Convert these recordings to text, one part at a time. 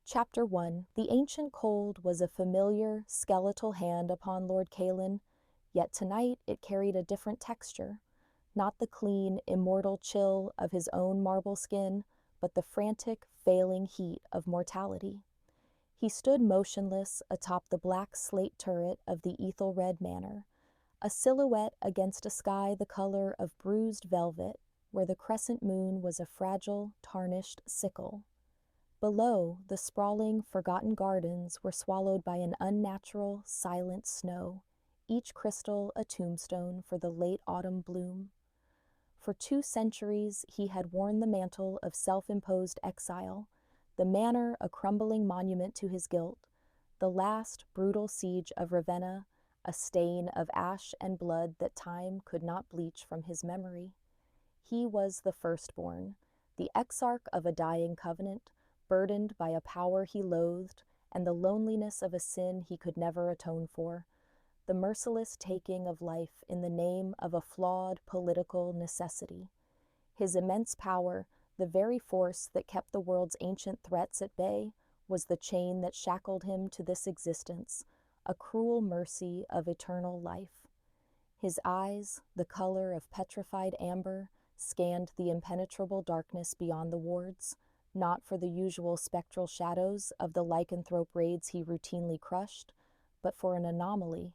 Chapter 1. The ancient cold was a familiar, skeletal hand upon Lord Kalin, yet tonight it carried a different texture. Not the clean, immortal chill of his own marble skin, but the frantic, failing heat of mortality. He stood motionless atop the black slate turret of the Ethelred Manor, a silhouette against a sky the color of bruised velvet, where the crescent moon was a fragile, tarnished sickle. Below, the sprawling, forgotten gardens were swallowed by an unnatural, silent snow, each crystal a tombstone for the late autumn bloom. For 2 centuries he had worn the mantle of self-imposed exile, the manor a crumbling monument to his guilt, the last brutal siege of Ravenna, a stain of ash and blood that time could not bleach from his memory. He was the firstborn, the exarch of a dying covenant, burdened by a power he loathed and the loneliness of a sin he could never atone for, the merciless taking of life in the name of a flawed political necessity. His immense power, the very force that kept the world's ancient threats at bay, was the chain that shackled him to this existence, a cruel mercy of eternal life. His eyes, the color of petrified amber, scanned the impenetrable darkness beyond the wards, not for the usual spectral shadows of the lycanthrope raids he routinely crushed, but for an anomaly,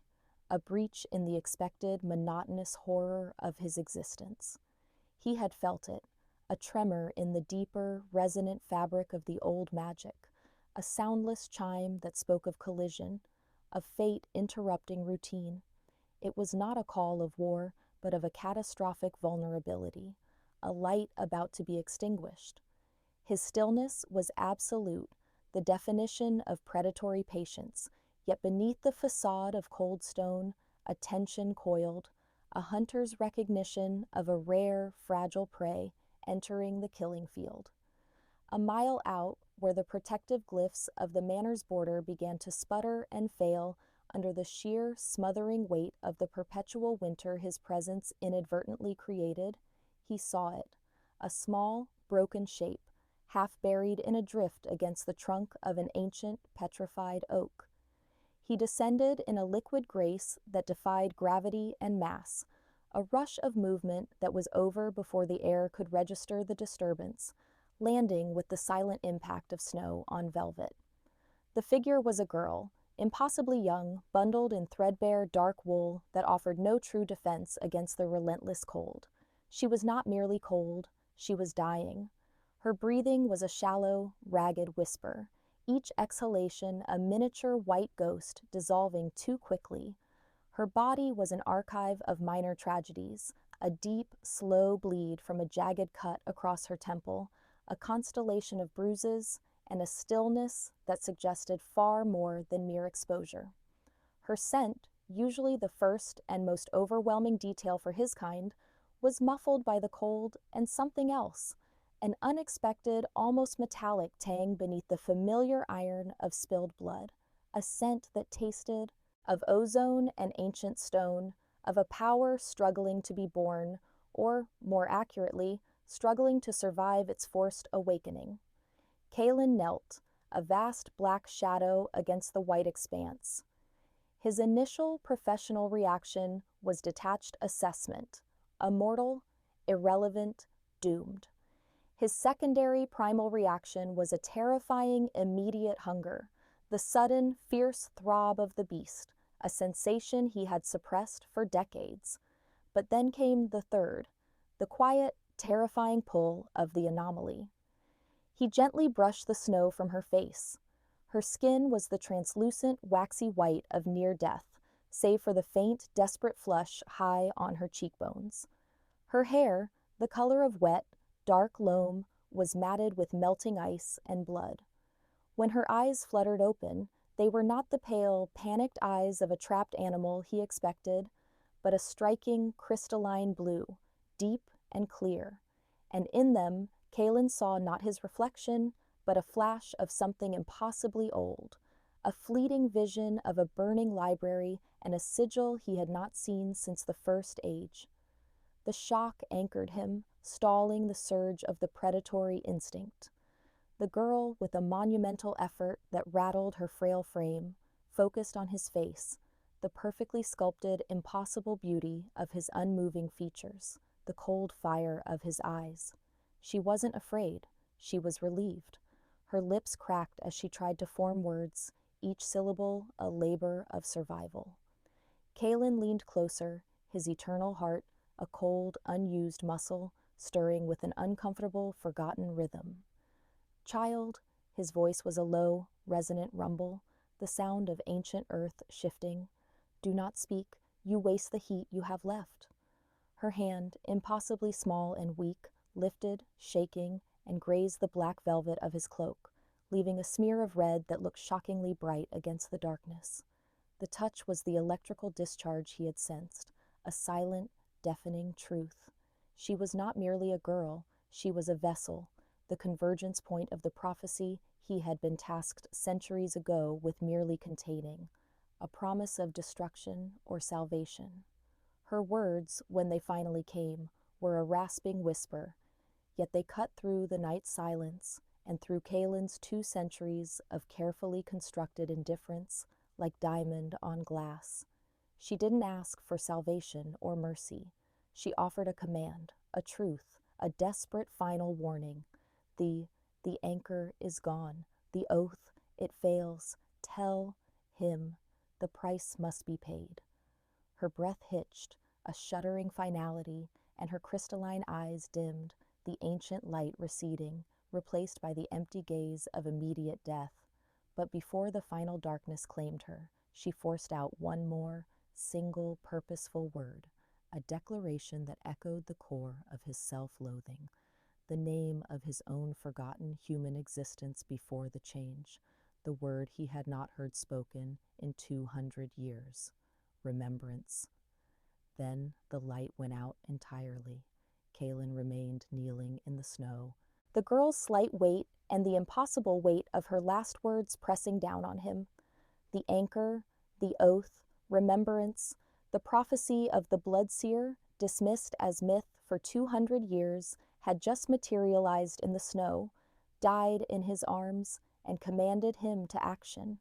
a breach in the expected monotonous horror of his existence. He had felt it, a tremor in the deeper, resonant fabric of the old magic, a soundless chime that spoke of collision, of fate interrupting routine. It was not a call of war, but of a catastrophic vulnerability, a light about to be extinguished. His stillness was absolute, the definition of predatory patience, yet beneath the facade of cold stone, a tension coiled, a hunter's recognition of a rare, fragile prey entering the killing field. A mile out, where the protective glyphs of the manor's border began to sputter and fail under the sheer, smothering weight of the perpetual winter his presence inadvertently created, he saw it, a small, broken shape, half buried in a drift against the trunk of an ancient, petrified oak. He descended in a liquid grace that defied gravity and mass, a rush of movement that was over before the air could register the disturbance, landing with the silent impact of snow on velvet. The figure was a girl, impossibly young, bundled in threadbare dark wool that offered no true defense against the relentless cold. She was not merely cold, she was dying. Her breathing was a shallow, ragged whisper, each exhalation a miniature white ghost dissolving too quickly. Her body was an archive of minor tragedies, a deep, slow bleed from a jagged cut across her temple, a constellation of bruises, and a stillness that suggested far more than mere exposure. Her scent, usually the first and most overwhelming detail for his kind, was muffled by the cold and something else, an unexpected, almost metallic tang beneath the familiar iron of spilled blood, a scent that tasted of ozone and ancient stone, of a power struggling to be born, or, more accurately, struggling to survive its forced awakening. Kalin knelt, a vast black shadow against the white expanse. His initial professional reaction was detached assessment, immortal, irrelevant, doomed. His secondary primal reaction was a terrifying, immediate hunger, the sudden, fierce throb of the beast, a sensation he had suppressed for decades. But then came the third, the quiet, terrifying pull of the anomaly. He gently brushed the snow from her face. Her skin was the translucent, waxy white of near death, save for the faint, desperate flush high on her cheekbones. Her hair, the color of wet, dark loam, was matted with melting ice and blood. When her eyes fluttered open, they were not the pale, panicked eyes of a trapped animal he expected, but a striking, crystalline blue, deep and clear, and in them Kalin saw not his reflection, but a flash of something impossibly old, a fleeting vision of a burning library and a sigil he had not seen since the first age. The shock anchored him, stalling the surge of the predatory instinct. The girl, with a monumental effort that rattled her frail frame, focused on his face, the perfectly sculpted, impossible beauty of his unmoving features, the cold fire of his eyes. She wasn't afraid. She was relieved. Her lips cracked as she tried to form words, each syllable a labor of survival. Kalen leaned closer, his eternal heart, a cold, unused muscle, stirring with an uncomfortable, forgotten rhythm. Child, his voice was a low, resonant rumble, the sound of ancient earth shifting. Do not speak, you waste the heat you have left. Her hand, impossibly small and weak, lifted, shaking, and grazed the black velvet of his cloak, leaving a smear of red that looked shockingly bright against the darkness. The touch was the electrical discharge he had sensed, a silent, deafening truth. She was not merely a girl, she was a vessel, the convergence point of the prophecy he had been tasked centuries ago with merely containing, a promise of destruction or salvation. Her words, when they finally came, were a rasping whisper, yet they cut through the night silence and through Kalen's 2 centuries of carefully constructed indifference like diamond on glass. She didn't ask for salvation or mercy. She offered a command, a truth, a desperate final warning. The, the anchor is gone. The oath, it fails. Tell him the price must be paid. Her breath hitched, a shuddering finality, and her crystalline eyes dimmed, the ancient light receding, replaced by the empty gaze of immediate death. But before the final darkness claimed her, she forced out one more, single, purposeful word, a declaration that echoed the core of his self-loathing, the name of his own forgotten human existence before the change, the word he had not heard spoken in 200 years. Remembrance. Then the light went out entirely. Kalen remained kneeling in the snow, the girl's slight weight and the impossible weight of her last words pressing down on him. The anchor, the oath, remembrance, the prophecy of the bloodseer, dismissed as myth for 200 years, had just materialized in the snow, died in his arms, and commanded him to action.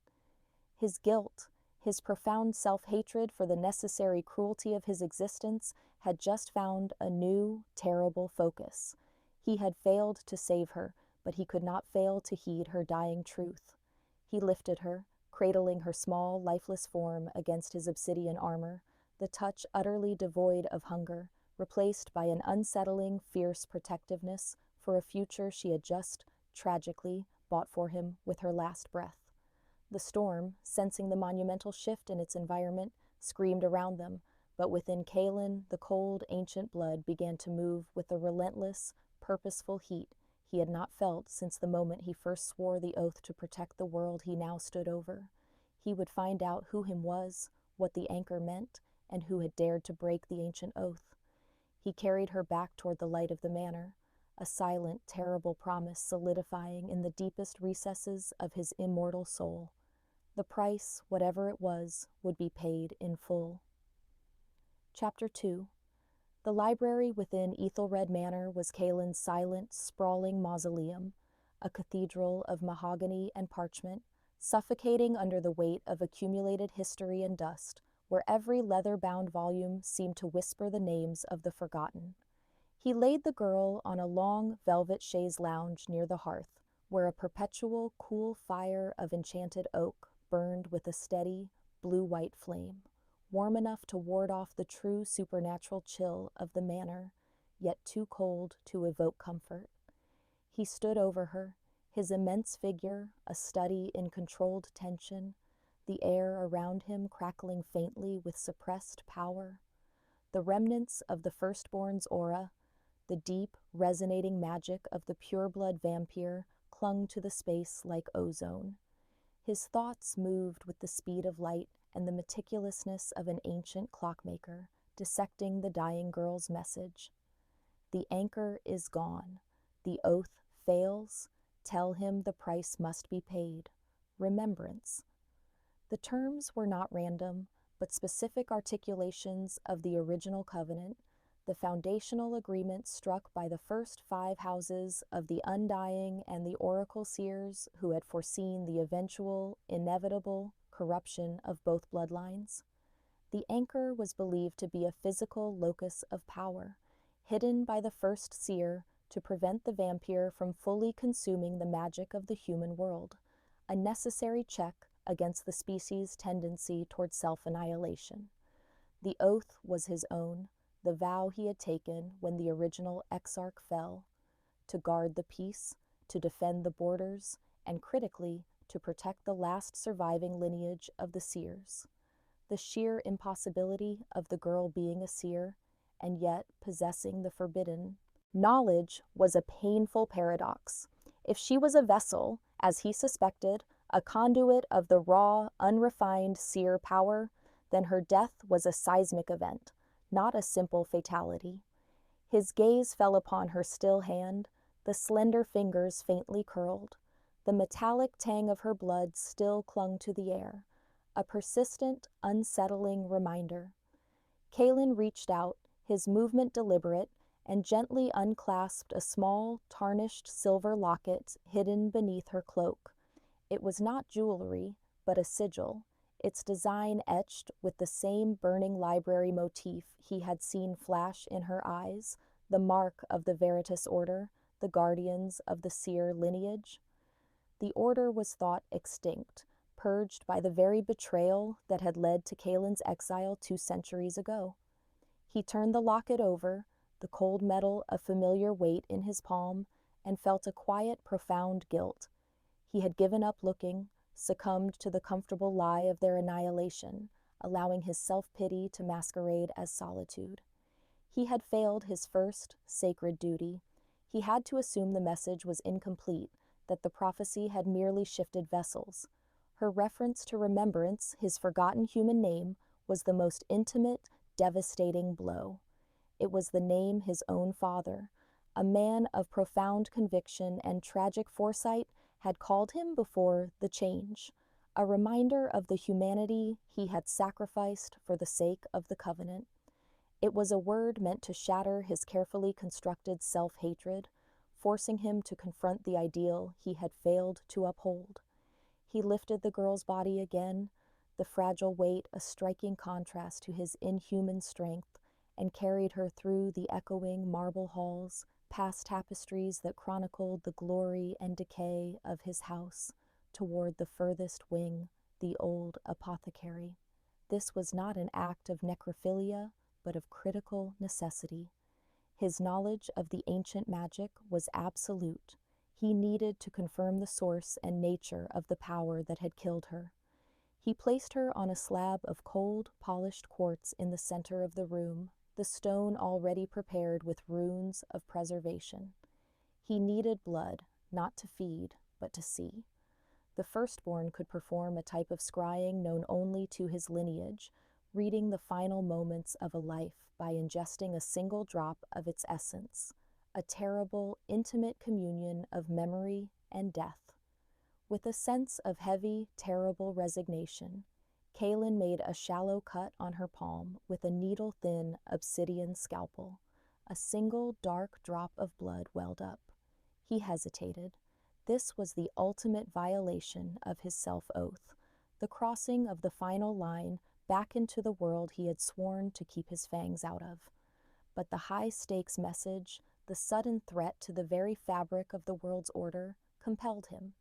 His guilt, his profound self-hatred for the necessary cruelty of his existence, had just found a new, terrible focus. He had failed to save her, but he could not fail to heed her dying truth. He lifted her, cradling her small, lifeless form against his obsidian armor, the touch utterly devoid of hunger, replaced by an unsettling, fierce protectiveness for a future she had just, tragically, bought for him with her last breath. The storm, sensing the monumental shift in its environment, screamed around them, but within Kalen, the cold, ancient blood began to move with a relentless, purposeful heat he had not felt since the moment he first swore the oath to protect the world he now stood over. He would find out who him was, what the anchor meant, and who had dared to break the ancient oath. He carried her back toward the light of the manor, a silent, terrible promise solidifying in the deepest recesses of his immortal soul. The price, whatever it was, would be paid in full. Chapter 2. The library within Ethelred Manor was Kalen's silent, sprawling mausoleum, a cathedral of mahogany and parchment, suffocating under the weight of accumulated history and dust, where every leather-bound volume seemed to whisper the names of the forgotten. He laid the girl on a long velvet chaise lounge near the hearth, where a perpetual, cool fire of enchanted oak burned with a steady, blue-white flame, warm enough to ward off the true supernatural chill of the manor, yet too cold to evoke comfort. He stood over her, his immense figure a study in controlled tension, the air around him crackling faintly with suppressed power. The remnants of the firstborn's aura, the deep, resonating magic of the pureblood vampire, clung to the space like ozone. His thoughts moved with the speed of light and the meticulousness of an ancient clockmaker, dissecting the dying girl's message. The anchor is gone. The oath fails. Tell him the price must be paid. Remembrance. The terms were not random, but specific articulations of the original covenant, the foundational agreement struck by the first 5 houses of the Undying and the oracle seers who had foreseen the eventual, inevitable corruption of both bloodlines. The anchor was believed to be a physical locus of power, hidden by the first seer to prevent the vampire from fully consuming the magic of the human world, a necessary check against the species' tendency toward self-annihilation. The oath was his own, the vow he had taken when the original exarch fell, to guard the peace, to defend the borders, and critically, to protect the last surviving lineage of the seers. The sheer impossibility of the girl being a seer, and yet possessing the forbidden knowledge, was a painful paradox. If she was a vessel, as he suspected, a conduit of the raw, unrefined seer power, then her death was a seismic event, not a simple fatality. His gaze fell upon her still hand, the slender fingers faintly curled. The metallic tang of her blood still clung to the air, a persistent, unsettling reminder. Kaelin reached out, his movement deliberate, and gently unclasped a small, tarnished silver locket hidden beneath her cloak. It was not jewelry, but a sigil, its design etched with the same burning library motif he had seen flash in her eyes, the mark of the Veritas Order, the guardians of the seer lineage. The order was thought extinct, purged by the very betrayal that had led to Kaelin's exile 2 centuries ago. He turned the locket over, the cold metal a familiar weight in his palm, and felt a quiet, profound guilt. He had given up looking, succumbed to the comfortable lie of their annihilation, allowing his self-pity to masquerade as solitude. He had failed his first, sacred duty. He had to assume the message was incomplete, that the prophecy had merely shifted vessels. Her reference to remembrance, his forgotten human name, was the most intimate, devastating blow. It was the name his own father, a man of profound conviction and tragic foresight, had called him before the change, a reminder of the humanity he had sacrificed for the sake of the covenant. It was a word meant to shatter his carefully constructed self-hatred, forcing him to confront the ideal he had failed to uphold. He lifted the girl's body again, the fragile weight a striking contrast to his inhuman strength, and carried her through the echoing marble halls, past tapestries that chronicled the glory and decay of his house, toward the furthest wing, the old apothecary. This was not an act of necrophilia, but of critical necessity. His knowledge of the ancient magic was absolute. He needed to confirm the source and nature of the power that had killed her. He placed her on a slab of cold, polished quartz in the center of the room, the stone already prepared with runes of preservation. He needed blood, not to feed, but to see. The firstborn could perform a type of scrying known only to his lineage, reading the final moments of a life by ingesting a single drop of its essence, a terrible, intimate communion of memory and death. With a sense of heavy, terrible resignation, Kaelin made a shallow cut on her palm with a needle-thin obsidian scalpel. A single dark drop of blood welled up. He hesitated. This was the ultimate violation of his self-oath, the crossing of the final line back into the world he had sworn to keep his fangs out of. But the high-stakes message, the sudden threat to the very fabric of the world's order, compelled him.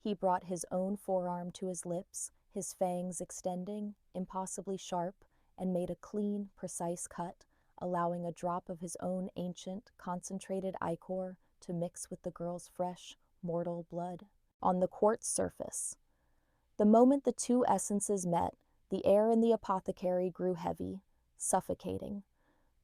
He brought his own forearm to his lips, his fangs extending, impossibly sharp, and made a clean, precise cut, allowing a drop of his own ancient, concentrated ichor to mix with the girl's fresh, mortal blood. On the quartz surface. The moment the 2 essences met, the air in the apothecary grew heavy, suffocating.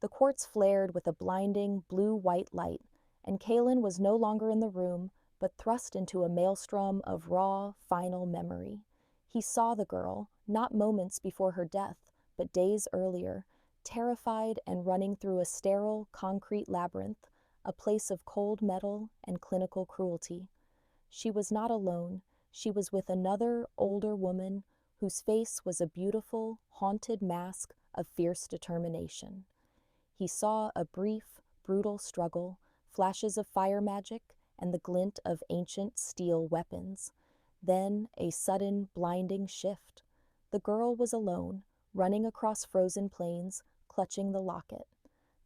The quartz flared with a blinding, blue-white light, and Kaelin was no longer in the room, but thrust into a maelstrom of raw, final memory. He saw the girl, not moments before her death, but days earlier, terrified and running through a sterile, concrete labyrinth, a place of cold metal and clinical cruelty. She was not alone. She was with another, older woman whose face was a beautiful, haunted mask of fierce determination. He saw a brief, brutal struggle, flashes of fire magic, and the glint of ancient steel weapons. Then a sudden, blinding shift. The girl was alone, running across frozen plains, clutching the locket.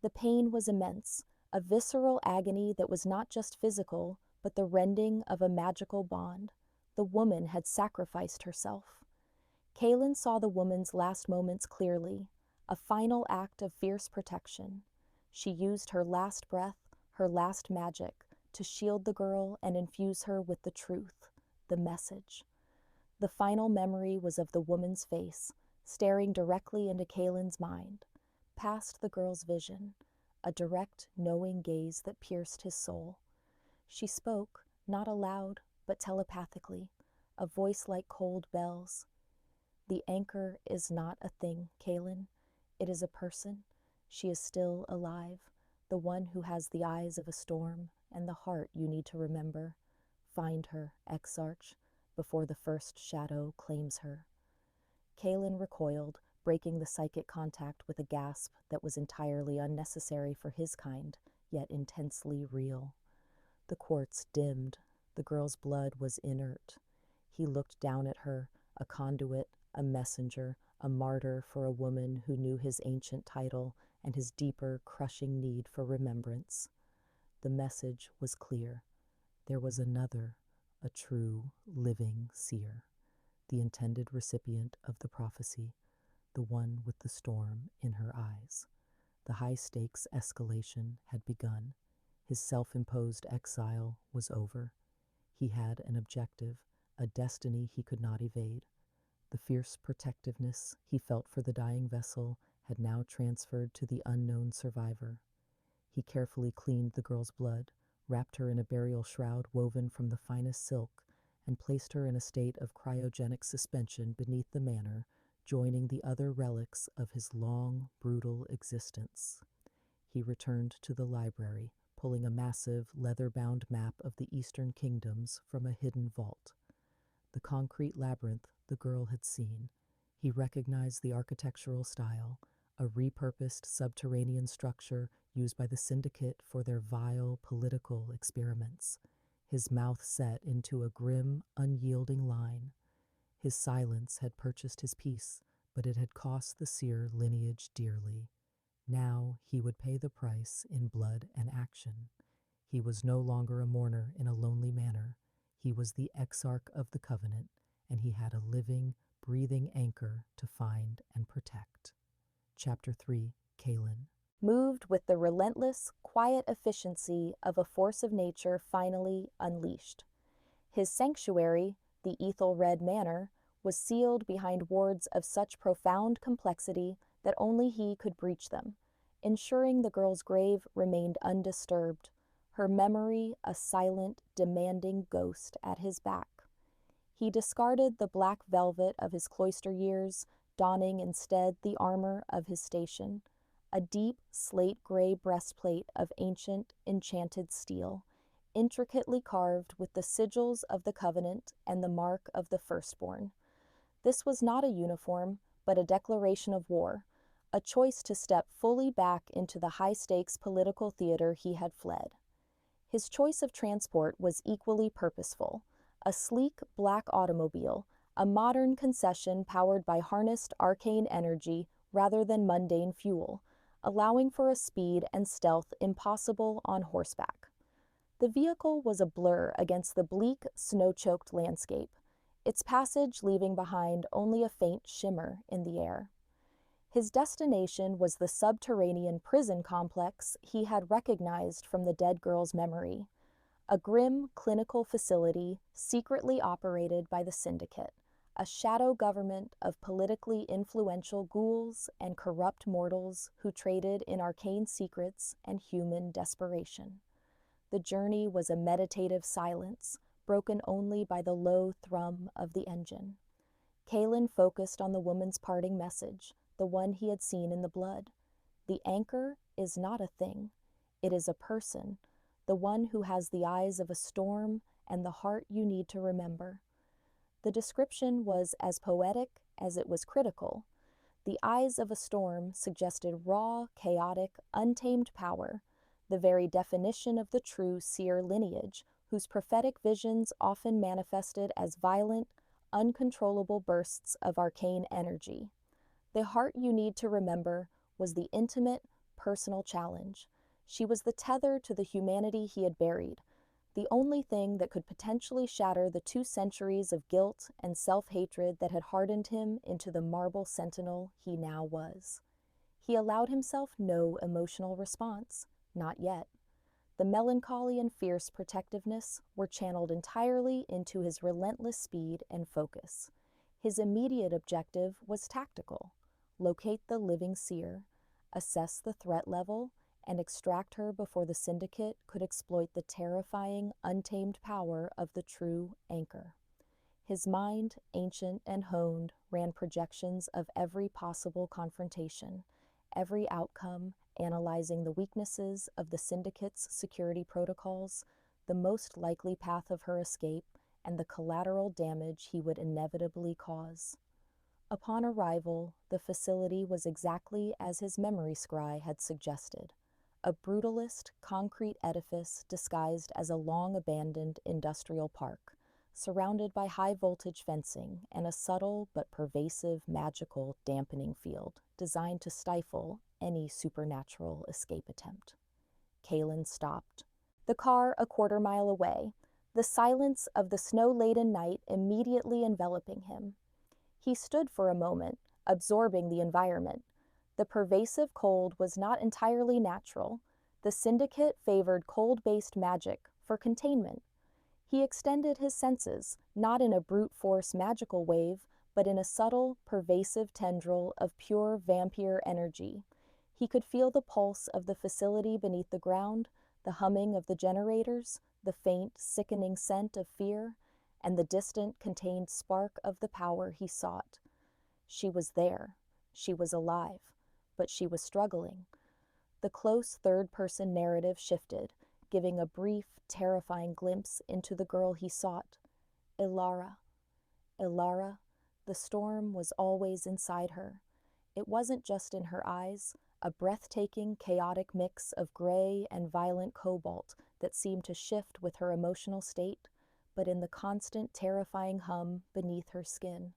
The pain was immense, a visceral agony that was not just physical, but the rending of a magical bond. The woman had sacrificed herself. Kaelin saw the woman's last moments clearly, a final act of fierce protection. She used her last breath, her last magic, to shield the girl and infuse her with the truth, the message. The final memory was of the woman's face, staring directly into Kaelin's mind, past the girl's vision, a direct, knowing gaze that pierced his soul. She spoke, not aloud, but telepathically, a voice like cold bells. The anchor is not a thing, Kaelin. It is a person. She is still alive, the one who has the eyes of a storm and the heart you need to remember. Find her, Exarch, before the first shadow claims her. Kaelin recoiled, breaking the psychic contact with a gasp that was entirely unnecessary for his kind, yet intensely real. The quartz dimmed. The girl's blood was inert. He looked down at her, a conduit, a messenger, a martyr for a woman who knew his ancient title and his deeper, crushing need for remembrance. The message was clear. There was another, a true, living seer, the intended recipient of the prophecy, the one with the storm in her eyes. The high-stakes escalation had begun. His self-imposed exile was over. He had an objective, a destiny he could not evade. The fierce protectiveness he felt for the dying vessel had now transferred to the unknown survivor. He carefully cleaned the girl's blood, wrapped her in a burial shroud woven from the finest silk, and placed her in a state of cryogenic suspension beneath the manor, joining the other relics of his long, brutal existence. He returned to the library, pulling a massive, leather-bound map of the Eastern Kingdoms from a hidden vault. The concrete labyrinth the girl had seen. He recognized the architectural style, a repurposed subterranean structure used by the Syndicate for their vile political experiments. His mouth set into a grim, unyielding line. His silence had purchased his peace, but it had cost the seer lineage dearly. Now he would pay the price in blood and action. He was no longer a mourner in a lonely manor. He was the exarch of the Covenant, and he had a living, breathing anchor to find and protect. Chapter 3, Kaelin. Moved with the relentless, quiet efficiency of a force of nature finally unleashed. His sanctuary, the Ethel-Red Manor, was sealed behind wards of such profound complexity that only he could breach them, ensuring the girl's grave remained undisturbed, her memory a silent, demanding ghost at his back. He discarded the black velvet of his cloister years, donning instead the armor of his station, a deep slate-gray breastplate of ancient, enchanted steel, intricately carved with the sigils of the Covenant and the mark of the Firstborn. This was not a uniform, but a declaration of war, a choice to step fully back into the high-stakes political theater he had fled. His choice of transport was equally purposeful, a sleek black automobile, a modern concession powered by harnessed arcane energy rather than mundane fuel, allowing for a speed and stealth impossible on horseback. The vehicle was a blur against the bleak, snow-choked landscape, its passage leaving behind only a faint shimmer in the air. His destination was the subterranean prison complex he had recognized from the dead girl's memory, a grim clinical facility secretly operated by the Syndicate, a shadow government of politically influential ghouls and corrupt mortals who traded in arcane secrets and human desperation. The journey was a meditative silence, broken only by the low thrum of the engine. Kaelin focused on the woman's parting message, the one he had seen in the blood. The anchor is not a thing. It is a person, the one who has the eyes of a storm and the heart you need to remember. The description was as poetic as it was critical. The eyes of a storm suggested raw, chaotic, untamed power, the very definition of the true seer lineage, whose prophetic visions often manifested as violent, uncontrollable bursts of arcane energy. The heart you need to remember was the intimate, personal challenge. She was the tether to the humanity he had buried, the only thing that could potentially shatter the 2 centuries of guilt and self-hatred that had hardened him into the marble sentinel he now was. He allowed himself no emotional response, not yet. The melancholy and fierce protectiveness were channeled entirely into his relentless speed and focus. His immediate objective was tactical: locate the living seer, assess the threat level, and extract her before the Syndicate could exploit the terrifying, untamed power of the true Anchor. His mind, ancient and honed, ran projections of every possible confrontation, every outcome, analyzing the weaknesses of the Syndicate's security protocols, the most likely path of her escape, and the collateral damage he would inevitably cause. Upon arrival, the facility was exactly as his memory scry had suggested: a brutalist concrete edifice disguised as a long-abandoned industrial park, surrounded by high-voltage fencing and a subtle but pervasive magical dampening field designed to stifle any supernatural escape attempt. Kalen stopped. The car a quarter-mile away, the silence of the snow-laden night immediately enveloping him. He stood for a moment, absorbing the environment. The pervasive cold was not entirely natural. The Syndicate favored cold-based magic for containment. He extended his senses, not in a brute force magical wave, but in a subtle, pervasive tendril of pure vampire energy. He could feel the pulse of the facility beneath the ground, the humming of the generators, the faint, sickening scent of fear, and the distant, contained spark of the power he sought. She was there. She was alive. But she was struggling. The close third-person narrative shifted, giving a brief, terrifying glimpse into the girl he sought. Ilara. Ilara. The storm was always inside her. It wasn't just in her eyes, a breathtaking, chaotic mix of gray and violent cobalt that seemed to shift with her emotional state, but in the constant, terrifying hum beneath her skin.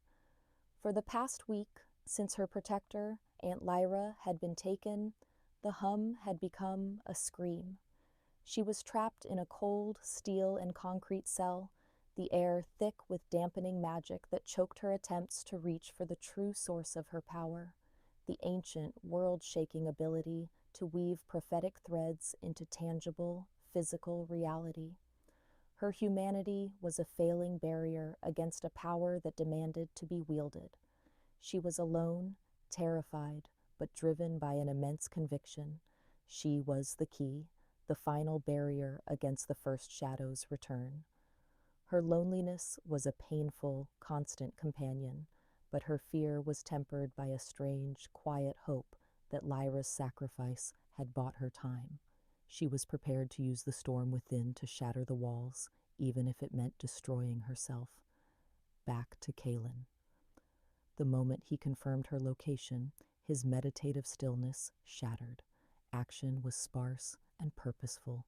For the past week, since her protector, Aunt Lyra, had been taken, the hum had become a scream. She was trapped in a cold, steel and concrete cell, the air thick with dampening magic that choked her attempts to reach for the true source of her power, the ancient, world-shaking ability to weave prophetic threads into tangible, physical reality. Her humanity was a failing barrier against a power that demanded to be wielded. She was alone, terrified, but driven by an immense conviction. She was the key, the final barrier against the first shadow's return. Her loneliness was a painful, constant companion, but her fear was tempered by a strange, quiet hope that Lyra's sacrifice had bought her time. She was prepared to use the storm within to shatter the walls, even if it meant destroying herself. Back to Kalen. The moment he confirmed her location, his meditative stillness shattered. Action was sparse and purposeful.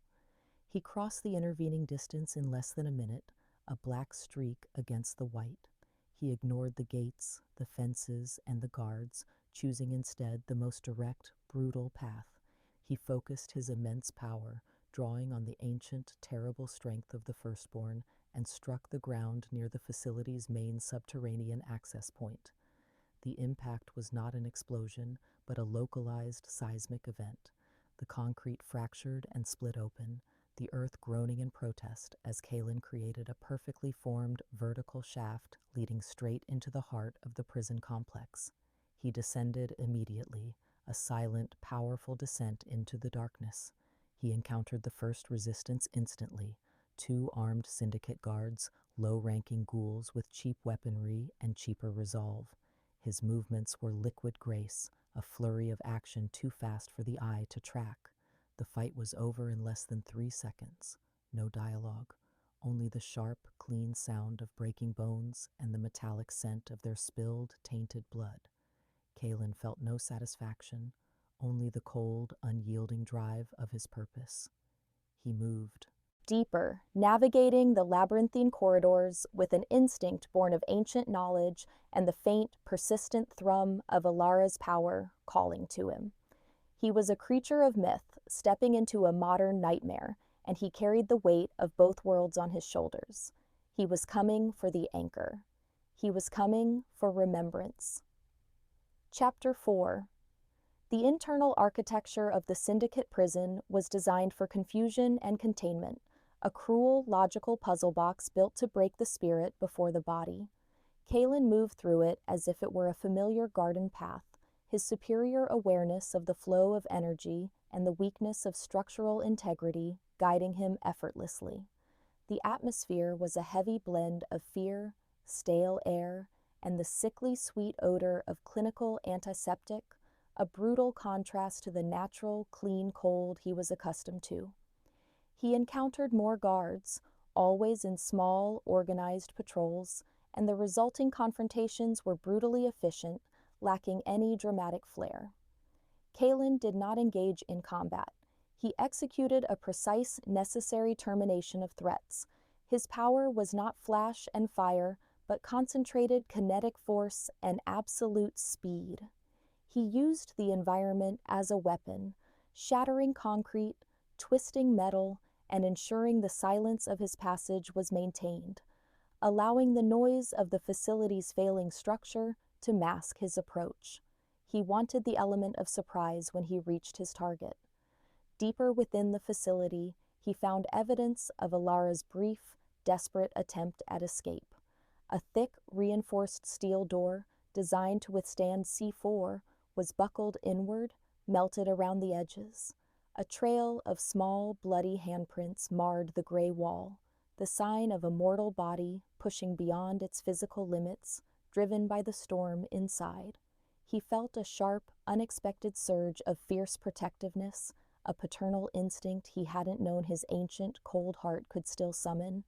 He crossed the intervening distance in less than a minute, a black streak against the white. He ignored the gates, the fences, and the guards, choosing instead the most direct, brutal path. He focused his immense power, drawing on the ancient, terrible strength of the Firstborn, and struck the ground near the facility's main subterranean access point. The impact was not an explosion, but a localized seismic event. The concrete fractured and split open, the earth groaning in protest as Kalen created a perfectly formed vertical shaft leading straight into the heart of the prison complex. He descended immediately, a silent, powerful descent into the darkness. He encountered the first resistance instantly: 2 armed syndicate guards, low-ranking ghouls with cheap weaponry and cheaper resolve. His movements were liquid grace, a flurry of action too fast for the eye to track. The fight was over in less than 3 seconds. No dialogue, only the sharp, clean sound of breaking bones and the metallic scent of their spilled, tainted blood. Kaelin felt no satisfaction, only the cold, unyielding drive of his purpose. He moved deeper, navigating the labyrinthine corridors with an instinct born of ancient knowledge and the faint, persistent thrum of Alara's power calling to him. He was a creature of myth, stepping into a modern nightmare, and he carried the weight of both worlds on his shoulders. He was coming for the anchor. He was coming for remembrance. Chapter 4. The internal architecture of the Syndicate prison was designed for confusion and containment, a cruel, logical puzzle box built to break the spirit before the body. Kaelin moved through it as if it were a familiar garden path, his superior awareness of the flow of energy and the weakness of structural integrity guiding him effortlessly. The atmosphere was a heavy blend of fear, stale air, and the sickly sweet odor of clinical antiseptic, a brutal contrast to the natural, clean cold he was accustomed to. He encountered more guards, always in small, organized patrols, and the resulting confrontations were brutally efficient, lacking any dramatic flair. Kaelin did not engage in combat. He executed a precise, necessary termination of threats. His power was not flash and fire, but concentrated kinetic force and absolute speed. He used the environment as a weapon, shattering concrete, twisting metal, and ensuring the silence of his passage was maintained, allowing the noise of the facility's failing structure to mask his approach. He wanted the element of surprise when he reached his target. Deeper within the facility, he found evidence of Alara's brief, desperate attempt at escape. A thick, reinforced steel door, designed to withstand C4, was buckled inward, melted around the edges. A trail of small, bloody handprints marred the gray wall, the sign of a mortal body pushing beyond its physical limits, driven by the storm inside. He felt a sharp, unexpected surge of fierce protectiveness, a paternal instinct he hadn't known his ancient, cold heart could still summon.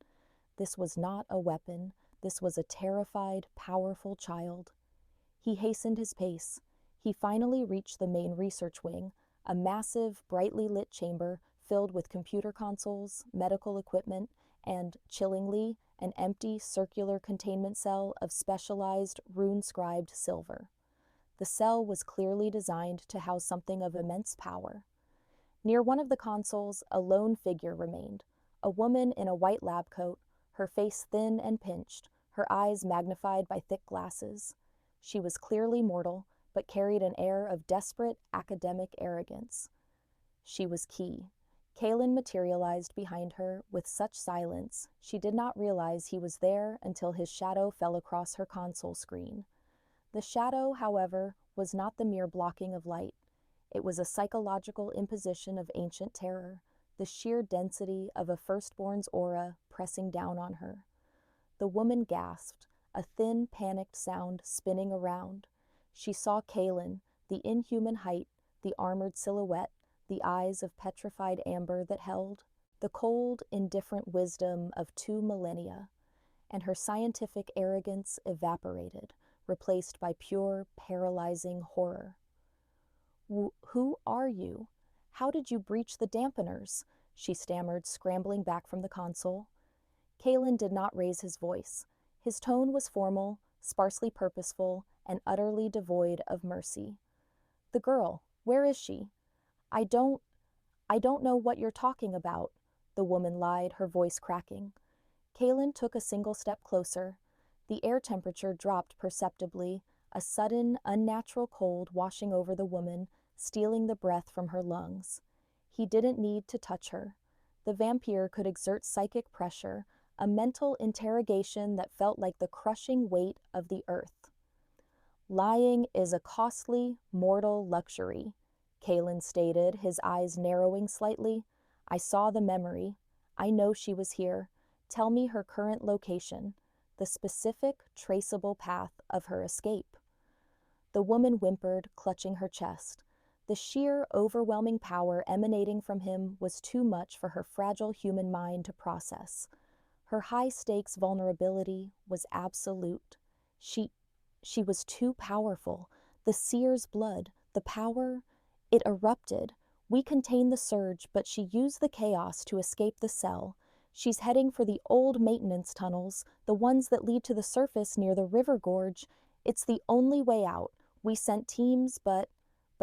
This was not a weapon. This was a terrified, powerful child. He hastened his pace. He finally reached the main research wing, a massive, brightly lit chamber filled with computer consoles, medical equipment, and, chillingly, an empty, circular containment cell of specialized, rune-scribed silver. The cell was clearly designed to house something of immense power. Near one of the consoles, a lone figure remained, a woman in a white lab coat, her face thin and pinched, her eyes magnified by thick glasses. She was clearly mortal, but carried an air of desperate academic arrogance. She was Key. Kaelin materialized behind her with such silence she did not realize he was there until his shadow fell across her console screen. The shadow, however, was not the mere blocking of light. It was a psychological imposition of ancient terror, the sheer density of a firstborn's aura pressing down on her. The woman gasped, a thin, panicked sound spinning around. She saw Kaelin, the inhuman height, the armored silhouette, the eyes of petrified amber that held the cold, indifferent wisdom of 2 millennia, and her scientific arrogance evaporated, replaced by pure, paralyzing horror. "Who are you? How did you breach the dampeners?" she stammered, scrambling back from the console. Kaelin did not raise his voice. His tone was formal, sparsely purposeful, and utterly devoid of mercy. "The girl, where is she?" I don't know what you're talking about," the woman lied, her voice cracking. Kaelin took a single step closer. The air temperature dropped perceptibly, a sudden, unnatural cold washing over the woman, stealing the breath from her lungs. He didn't need to touch her. The vampire could exert psychic pressure, a mental interrogation that felt like the crushing weight of the earth. "Lying is a costly, mortal luxury," Kaelin stated, his eyes narrowing slightly. "I saw the memory. I know she was here. Tell me her current location, the specific, traceable path of her escape." The woman whimpered, clutching her chest. The sheer, overwhelming power emanating from him was too much for her fragile human mind to process. Her high-stakes vulnerability was absolute. She was too powerful. The seer's blood, the power, it erupted. We contained the surge, but she used the chaos to escape the cell. She's heading for the old maintenance tunnels, the ones that lead to the surface near the river gorge. It's the only way out. We sent teams, but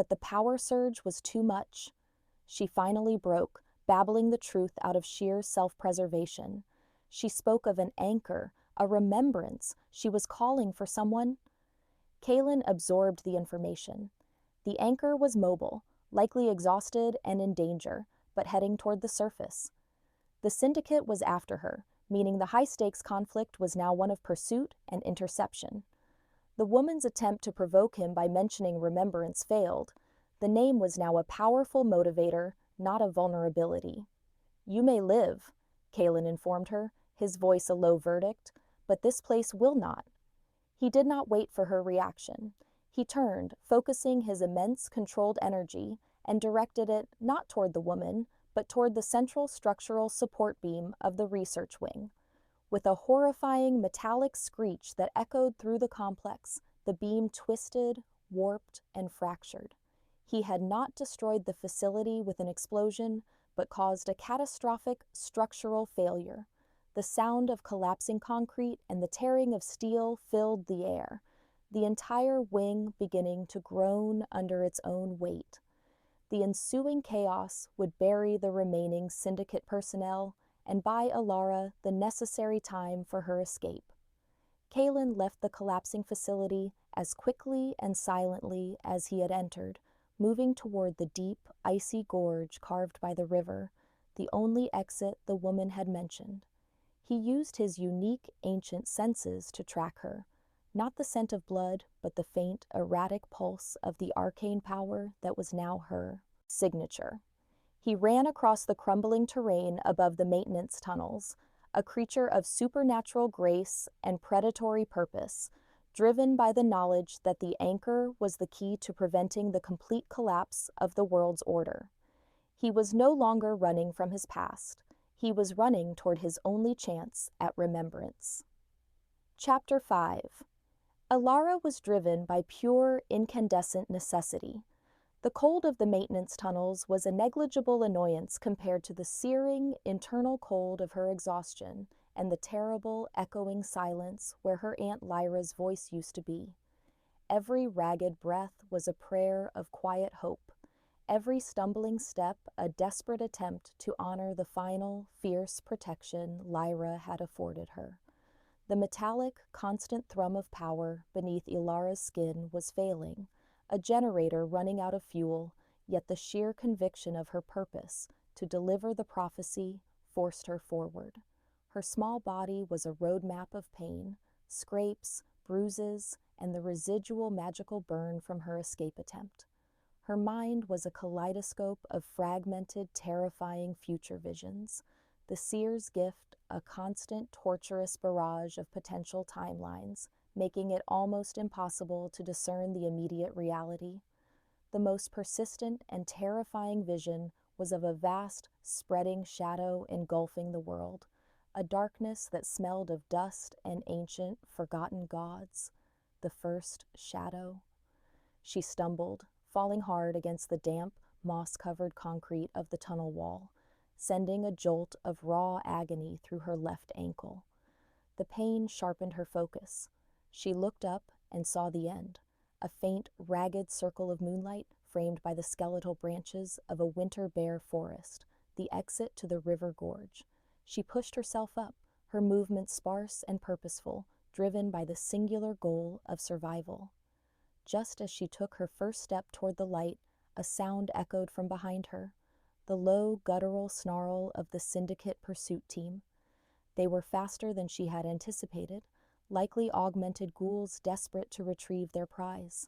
the power surge was too much. She finally broke, babbling the truth out of sheer self-preservation. She spoke of an anchor, a remembrance. She was calling for someone. Kaylin absorbed the information. The anchor was mobile, likely exhausted and in danger, but heading toward the surface. The syndicate was after her, meaning the high-stakes conflict was now one of pursuit and interception. The woman's attempt to provoke him by mentioning remembrance failed. The name was now a powerful motivator, not a vulnerability. "You may live," Kaylin informed her, his voice a low verdict, "but this place will not." He did not wait for her reaction. He turned, focusing his immense controlled energy, and directed it not toward the woman, but toward the central structural support beam of the research wing. With a horrifying metallic screech that echoed through the complex, the beam twisted, warped, and fractured. He had not destroyed the facility with an explosion, but caused a catastrophic structural failure. The sound of collapsing concrete and the tearing of steel filled the air, the entire wing beginning to groan under its own weight. The ensuing chaos would bury the remaining syndicate personnel and buy Alara the necessary time for her escape. Kaylin left the collapsing facility as quickly and silently as he had entered, moving toward the deep, icy gorge carved by the river, the only exit the woman had mentioned. He used his unique ancient senses to track her, not the scent of blood, but the faint, erratic pulse of the arcane power that was now her signature. He ran across the crumbling terrain above the maintenance tunnels, a creature of supernatural grace and predatory purpose, driven by the knowledge that the anchor was the key to preventing the complete collapse of the world's order. He was no longer running from his past. He was running toward his only chance at remembrance. Chapter 5. Alara was driven by pure, incandescent necessity. The cold of the maintenance tunnels was a negligible annoyance compared to the searing, internal cold of her exhaustion and the terrible, echoing silence where her Aunt Lyra's voice used to be. Every ragged breath was a prayer of quiet hope. Every stumbling step a desperate attempt to honor the final, fierce protection Lyra had afforded her. The metallic, constant thrum of power beneath Ilara's skin was failing, a generator running out of fuel, yet the sheer conviction of her purpose to deliver the prophecy forced her forward. Her small body was a roadmap of pain, scrapes, bruises, and the residual magical burn from her escape attempt. Her mind was a kaleidoscope of fragmented, terrifying future visions, the seer's gift a constant, torturous barrage of potential timelines, making it almost impossible to discern the immediate reality. The most persistent and terrifying vision was of a vast, spreading shadow engulfing the world, a darkness that smelled of dust and ancient, forgotten gods. The first shadow. She stumbled, falling hard against the damp, moss-covered concrete of the tunnel wall, sending a jolt of raw agony through her left ankle. The pain sharpened her focus. She looked up and saw the end, a faint, ragged circle of moonlight framed by the skeletal branches of a winter bare forest, the exit to the river gorge. She pushed herself up, her movements sparse and purposeful, driven by the singular goal of survival. Just as she took her first step toward the light, a sound echoed from behind her, the low, guttural snarl of the syndicate pursuit team. They were faster than she had anticipated, likely augmented ghouls desperate to retrieve their prize.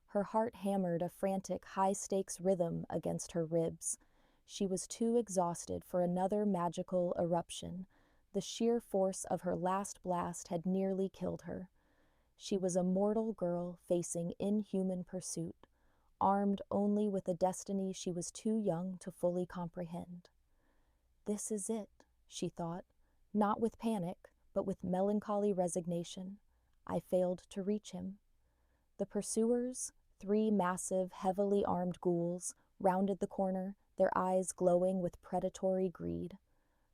Her heart hammered a frantic, high-stakes rhythm against her ribs. She was too exhausted for another magical eruption. The sheer force of her last blast had nearly killed her. She was a mortal girl facing inhuman pursuit, armed only with a destiny she was too young to fully comprehend. This is it, she thought, not with panic, but with melancholy resignation. I failed to reach him. The pursuers, 3 massive, heavily armed ghouls rounded the corner, their eyes glowing with predatory greed.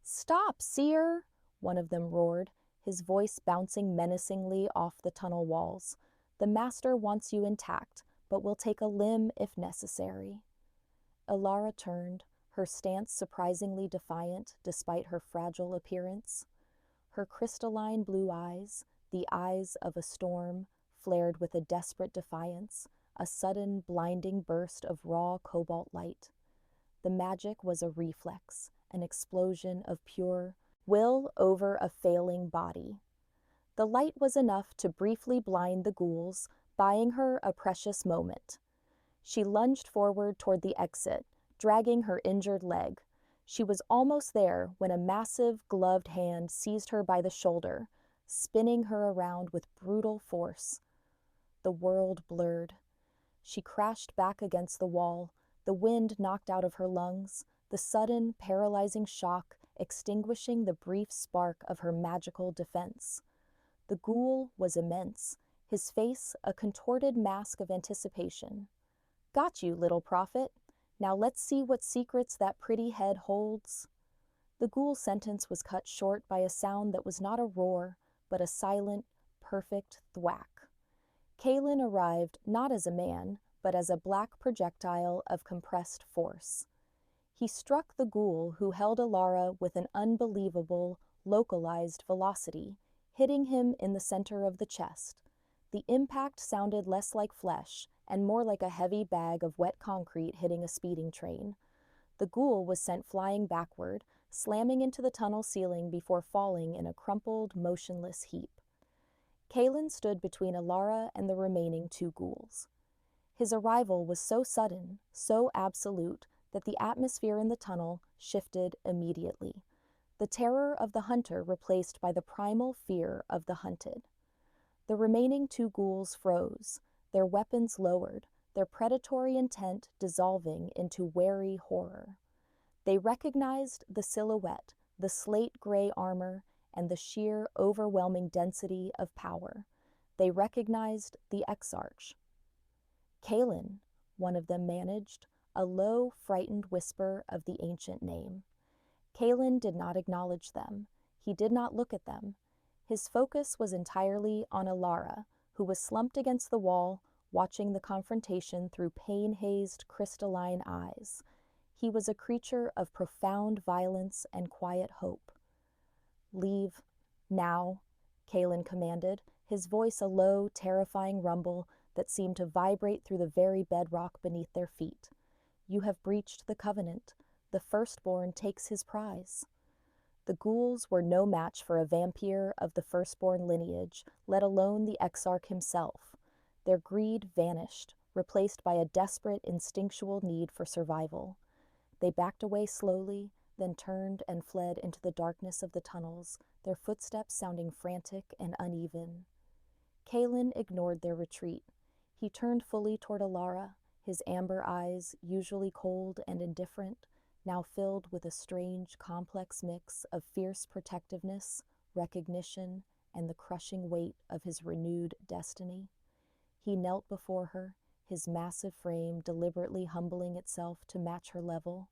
"Stop, seer!" one of them roared, his voice bouncing menacingly off the tunnel walls. "The master wants you intact, but will take a limb if necessary." Ilara turned, her stance surprisingly defiant despite her fragile appearance. Her crystalline blue eyes, the eyes of a storm, flared with a desperate defiance, a sudden blinding burst of raw cobalt light. The magic was a reflex, an explosion of pure will over a failing body. The light was enough to briefly blind the ghouls, buying her a precious moment. She lunged forward toward the exit, dragging her injured leg. She was almost there when a massive, gloved hand seized her by the shoulder, spinning her around with brutal force. The world blurred. She crashed back against the wall, the wind knocked out of her lungs, the sudden, paralyzing shock extinguishing the brief spark of her magical defense. The ghoul was immense, his face a contorted mask of anticipation. "Got you, little prophet. Now let's see what secrets that pretty head holds." The ghoul's sentence was cut short by a sound that was not a roar, but a silent, perfect thwack. Kaelin arrived not as a man, but as a black projectile of compressed force. He struck the ghoul who held Ilara with an unbelievable, localized velocity, hitting him in the center of the chest. The impact sounded less like flesh and more like a heavy bag of wet concrete hitting a speeding train. The ghoul was sent flying backward, slamming into the tunnel ceiling before falling in a crumpled, motionless heap. Kaelin stood between Ilara and the remaining 2 ghouls. His arrival was so sudden, so absolute, that the atmosphere in the tunnel shifted immediately. The terror of the hunter replaced by the primal fear of the hunted. The remaining 2 ghouls froze, their weapons lowered, their predatory intent dissolving into wary horror. They recognized the silhouette, the slate-gray armor, and the sheer, overwhelming density of power. They recognized the Exarch. "Kaelin," one of them managed, a low, frightened whisper of the ancient name. Kaelin did not acknowledge them. He did not look at them. His focus was entirely on Ilara, who was slumped against the wall, watching the confrontation through pain-hazed, crystalline eyes. He was a creature of profound violence and quiet hope. "Leave, now," Kaelin commanded, his voice a low, terrifying rumble that seemed to vibrate through the very bedrock beneath their feet. "You have breached the covenant. The firstborn takes his prize." The ghouls were no match for a vampire of the firstborn lineage, let alone the Exarch himself. Their greed vanished, replaced by a desperate, instinctual need for survival. They backed away slowly, then turned and fled into the darkness of the tunnels, their footsteps sounding frantic and uneven. Kaelin ignored their retreat. He turned fully toward Ilara, his amber eyes, usually cold and indifferent, now filled with a strange, complex mix of fierce protectiveness, recognition, and the crushing weight of his renewed destiny. He knelt before her, his massive frame deliberately humbling itself to match her level.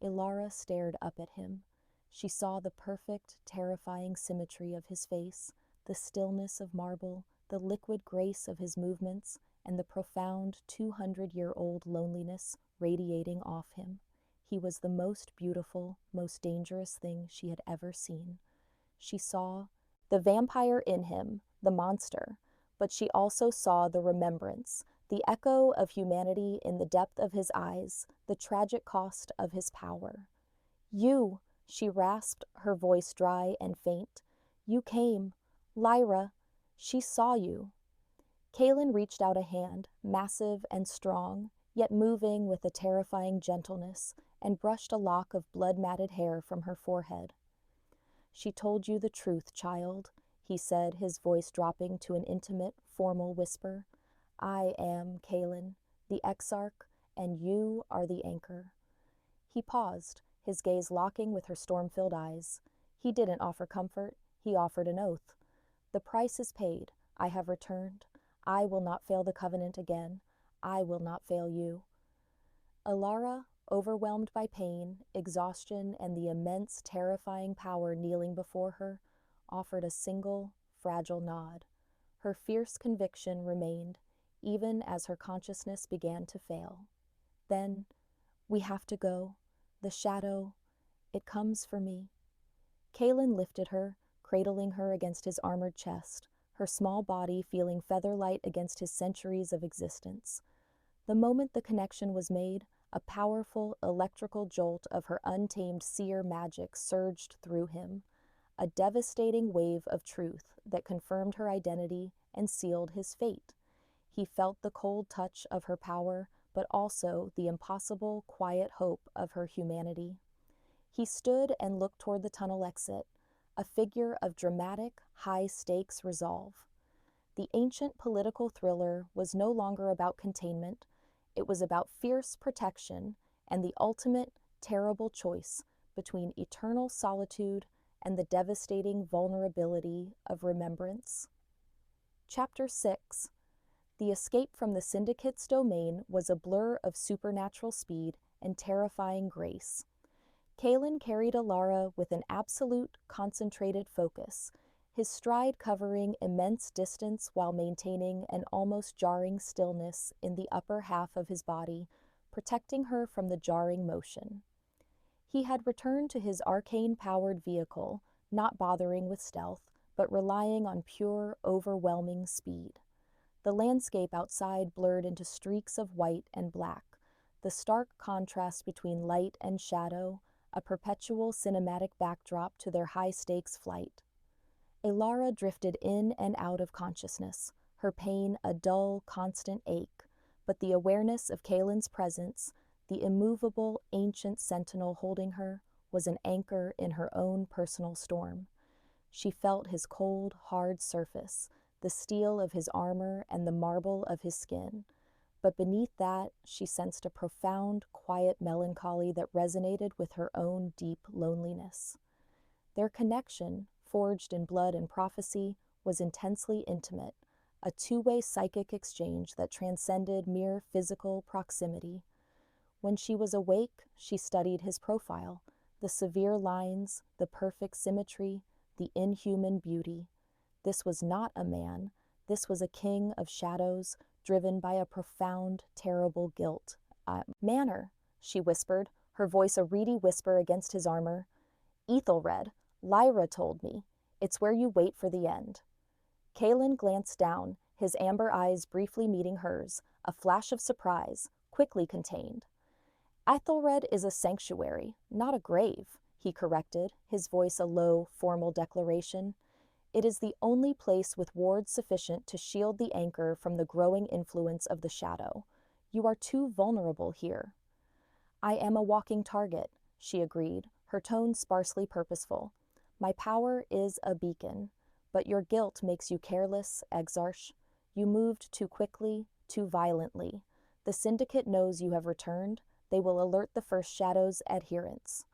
Ilara stared up at him. She saw the perfect, terrifying symmetry of his face, the stillness of marble, the liquid grace of his movements, and the profound 200-year-old loneliness radiating off him. He was the most beautiful, most dangerous thing she had ever seen. She saw the vampire in him, the monster, but she also saw the remembrance, the echo of humanity in the depth of his eyes, the tragic cost of his power. "You," she rasped, her voice dry and faint. "You came. Lyra. She saw you." Kaelin reached out a hand, massive and strong, yet moving with a terrifying gentleness, and brushed a lock of blood-matted hair from her forehead. "She told you the truth, child," he said, his voice dropping to an intimate, formal whisper. "I am Kaelin, the Exarch, and you are the anchor." He paused, his gaze locking with her storm-filled eyes. He didn't offer comfort, he offered an oath. "The price is paid. I have returned. I will not fail the covenant again. I will not fail you." Alara, overwhelmed by pain, exhaustion, and the immense, terrifying power kneeling before her, offered a single, fragile nod. Her fierce conviction remained, even as her consciousness began to fail. Then, "We have to go. The shadow, it comes for me." Kaelin lifted her, cradling her against his armored chest, her small body feeling feather-light against his centuries of existence. The moment the connection was made, a powerful electrical jolt of her untamed seer magic surged through him, a devastating wave of truth that confirmed her identity and sealed his fate. He felt the cold touch of her power, but also the impossible, quiet hope of her humanity. He stood and looked toward the tunnel exit, a figure of dramatic, high-stakes resolve. The ancient political thriller was no longer about containment. It was about fierce protection and the ultimate, terrible choice between eternal solitude and the devastating vulnerability of remembrance. Chapter 6. The escape from the Syndicate's domain was a blur of supernatural speed and terrifying grace. Kaelin carried Alara with an absolute, concentrated focus, his stride covering immense distance while maintaining an almost jarring stillness in the upper half of his body, protecting her from the jarring motion. He had returned to his arcane-powered vehicle, not bothering with stealth, but relying on pure, overwhelming speed. The landscape outside blurred into streaks of white and black, the stark contrast between light and shadow, a perpetual cinematic backdrop to their high-stakes flight. Alara drifted in and out of consciousness, her pain a dull, constant ache, but the awareness of Kaelin's presence, the immovable, ancient sentinel holding her, was an anchor in her own personal storm. She felt his cold, hard surface, the steel of his armor and the marble of his skin. But beneath that, she sensed a profound, quiet melancholy that resonated with her own deep loneliness. Their connection, forged in blood and prophecy, was intensely intimate, a two-way psychic exchange that transcended mere physical proximity. When she was awake, she studied his profile, the severe lines, the perfect symmetry, the inhuman beauty. This was not a man. This was a king of shadows, driven by a profound, terrible guilt. "Manor," she whispered, her voice a reedy whisper against his armor. "Ethelred, Lyra told me. It's where you wait for the end." Kaelin glanced down, his amber eyes briefly meeting hers, a flash of surprise, quickly contained. "Ethelred is a sanctuary, not a grave," he corrected, his voice a low, formal declaration. "It is the only place with wards sufficient to shield the anchor from the growing influence of the shadow. You are too vulnerable here." "I am a walking target," she agreed, her tone sparsely purposeful. "My power is a beacon, but your guilt makes you careless, Exarch. You moved too quickly, too violently. The Syndicate knows you have returned. They will alert the First Shadow's adherents."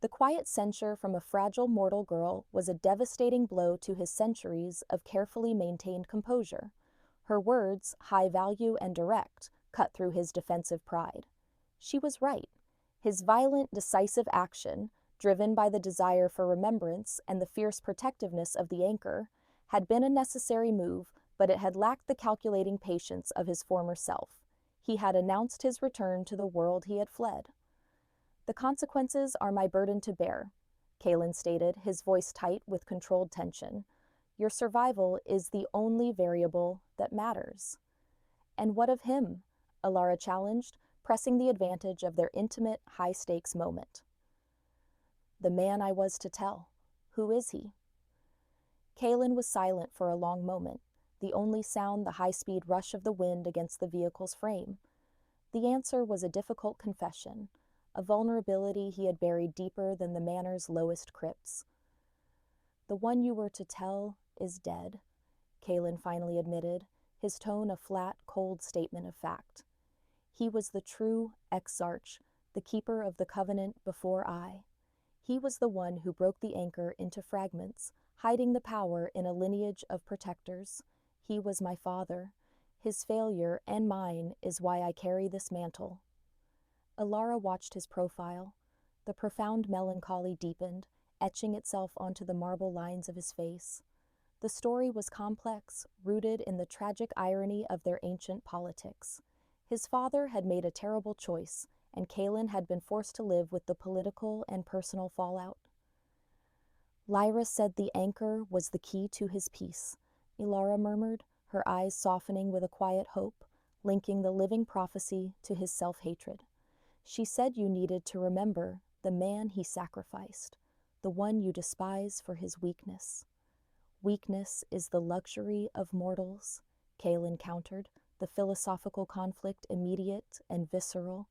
The quiet censure from a fragile mortal girl was a devastating blow to his centuries of carefully maintained composure. Her words, high value and direct, cut through his defensive pride. She was right. His violent, decisive action, driven by the desire for remembrance and the fierce protectiveness of the anchor, had been a necessary move, but it had lacked the calculating patience of his former self. He had announced his return to the world he had fled. "The consequences are my burden to bear," Kaelin stated, his voice tight with controlled tension. "Your survival is the only variable that matters." "And what of him?" Alara challenged, pressing the advantage of their intimate, high-stakes moment. "The man I was to tell. Who is he?" Kaelin was silent for a long moment, the only sound the high-speed rush of the wind against the vehicle's frame. The answer was a difficult confession, a vulnerability he had buried deeper than the manor's lowest crypts. "The one you were to tell is dead," Kaelin finally admitted, his tone a flat, cold statement of fact. "He was the true Exarch, the keeper of the covenant before I. He was the one who broke the anchor into fragments, hiding the power in a lineage of protectors. He was my father. His failure and mine is why I carry this mantle. Alara watched his profile. The profound melancholy deepened, etching itself onto the marble lines of his face. The story was complex, rooted in the tragic irony of their ancient politics. His father had made a terrible choice, and Kaelin had been forced to live with the political and personal fallout. Lyra said the anchor was the key to his peace, Ilara murmured, her eyes softening with a quiet hope, linking the living prophecy to his self-hatred. She said you needed to remember the man he sacrificed, the one you despise for his weakness. Weakness is the luxury of mortals, Kaelin countered, the philosophical conflict immediate and visceral.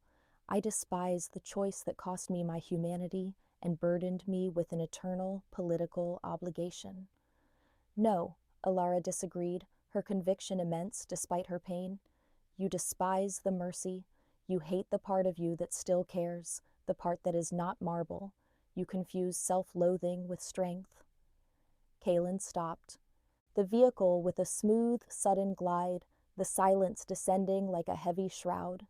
I despise the choice that cost me my humanity and burdened me with an eternal political obligation. No, Alara disagreed, her conviction immense despite her pain. You despise the mercy. You hate the part of you that still cares, the part that is not marble. You confuse self-loathing with strength. Kaelin stopped. The vehicle with a smooth, sudden glide, the silence descending like a heavy shroud.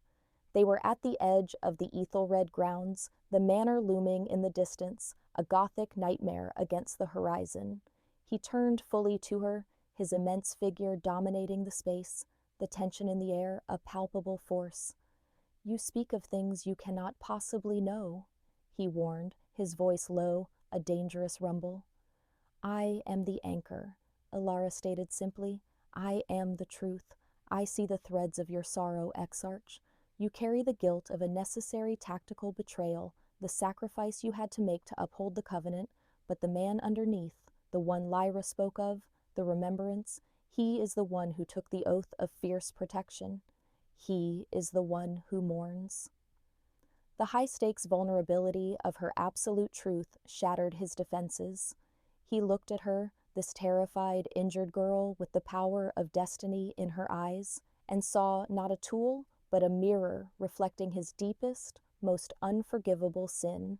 They were at the edge of the Ethelred grounds, the manor looming in the distance, a Gothic nightmare against the horizon. He turned fully to her, his immense figure dominating the space, the tension in the air a palpable force. You speak of things you cannot possibly know, he warned, his voice low, a dangerous rumble. I am the anchor, Alara stated simply. I am the truth. I see the threads of your sorrow, Exarch. You carry the guilt of a necessary tactical betrayal, the sacrifice you had to make to uphold the covenant, but the man underneath, the one Lyra spoke of, the remembrance, he is the one who took the oath of fierce protection. He is the one who mourns. The high-stakes vulnerability of her absolute truth shattered his defenses. He looked at her, this terrified, injured girl with the power of destiny in her eyes, and saw not a tool, but a mirror reflecting his deepest, most unforgivable sin,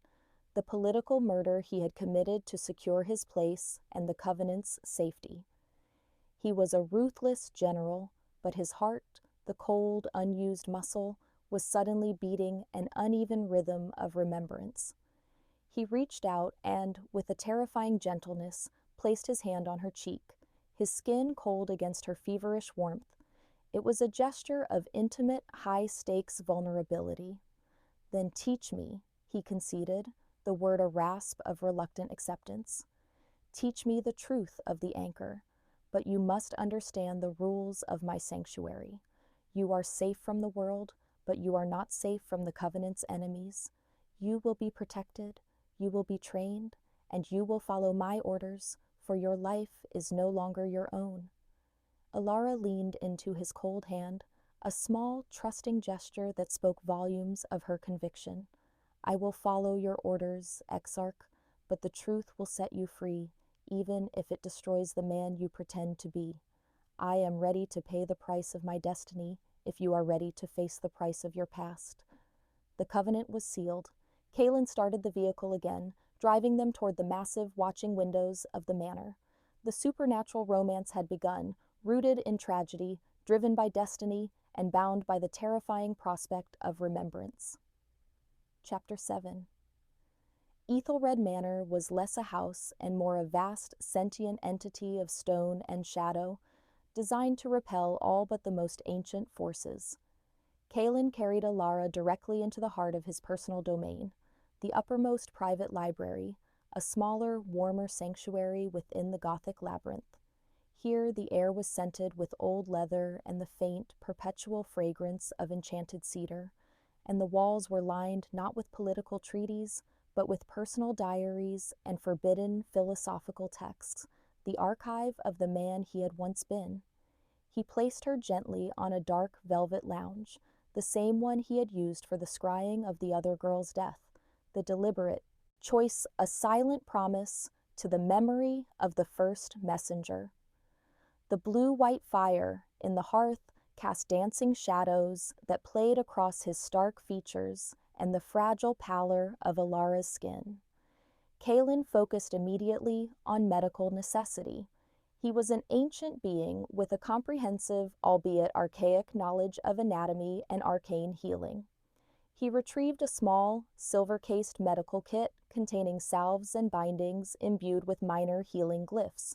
the political murder he had committed to secure his place and the Covenant's safety. He was a ruthless general, but his heart, the cold, unused muscle, was suddenly beating an uneven rhythm of remembrance. He reached out and, with a terrifying gentleness, placed his hand on her cheek, his skin cold against her feverish warmth. It was a gesture of intimate, high-stakes vulnerability. Then teach me, he conceded, the word a rasp of reluctant acceptance. Teach me the truth of the anchor, but you must understand the rules of my sanctuary. You are safe from the world, but you are not safe from the Covenant's enemies. You will be protected, you will be trained, and you will follow my orders, for your life is no longer your own. Alara leaned into his cold hand, a small, trusting gesture that spoke volumes of her conviction. I will follow your orders, Exarch, but the truth will set you free, even if it destroys the man you pretend to be. I am ready to pay the price of my destiny if you are ready to face the price of your past. The covenant was sealed. Kaelin started the vehicle again, driving them toward the massive watching windows of the manor. The supernatural romance had begun, rooted in tragedy, driven by destiny, and bound by the terrifying prospect of remembrance. Chapter 7. Ethelred Manor was less a house and more a vast, sentient entity of stone and shadow, designed to repel all but the most ancient forces. Kaelin carried Alara directly into the heart of his personal domain, the uppermost private library, a smaller, warmer sanctuary within the Gothic labyrinth. Here the air was scented with old leather and the faint, perpetual fragrance of enchanted cedar, and the walls were lined not with political treaties, but with personal diaries and forbidden philosophical texts, the archive of the man he had once been. He placed her gently on a dark velvet lounge, the same one he had used for the scrying of the other girl's death, the deliberate choice, a silent promise to the memory of the first messenger. The blue-white fire in the hearth cast dancing shadows that played across his stark features and the fragile pallor of Alara's skin. Kaelin focused immediately on medical necessity. He was an ancient being with a comprehensive, albeit archaic, knowledge of anatomy and arcane healing. He retrieved a small, silver-cased medical kit containing salves and bindings imbued with minor healing glyphs.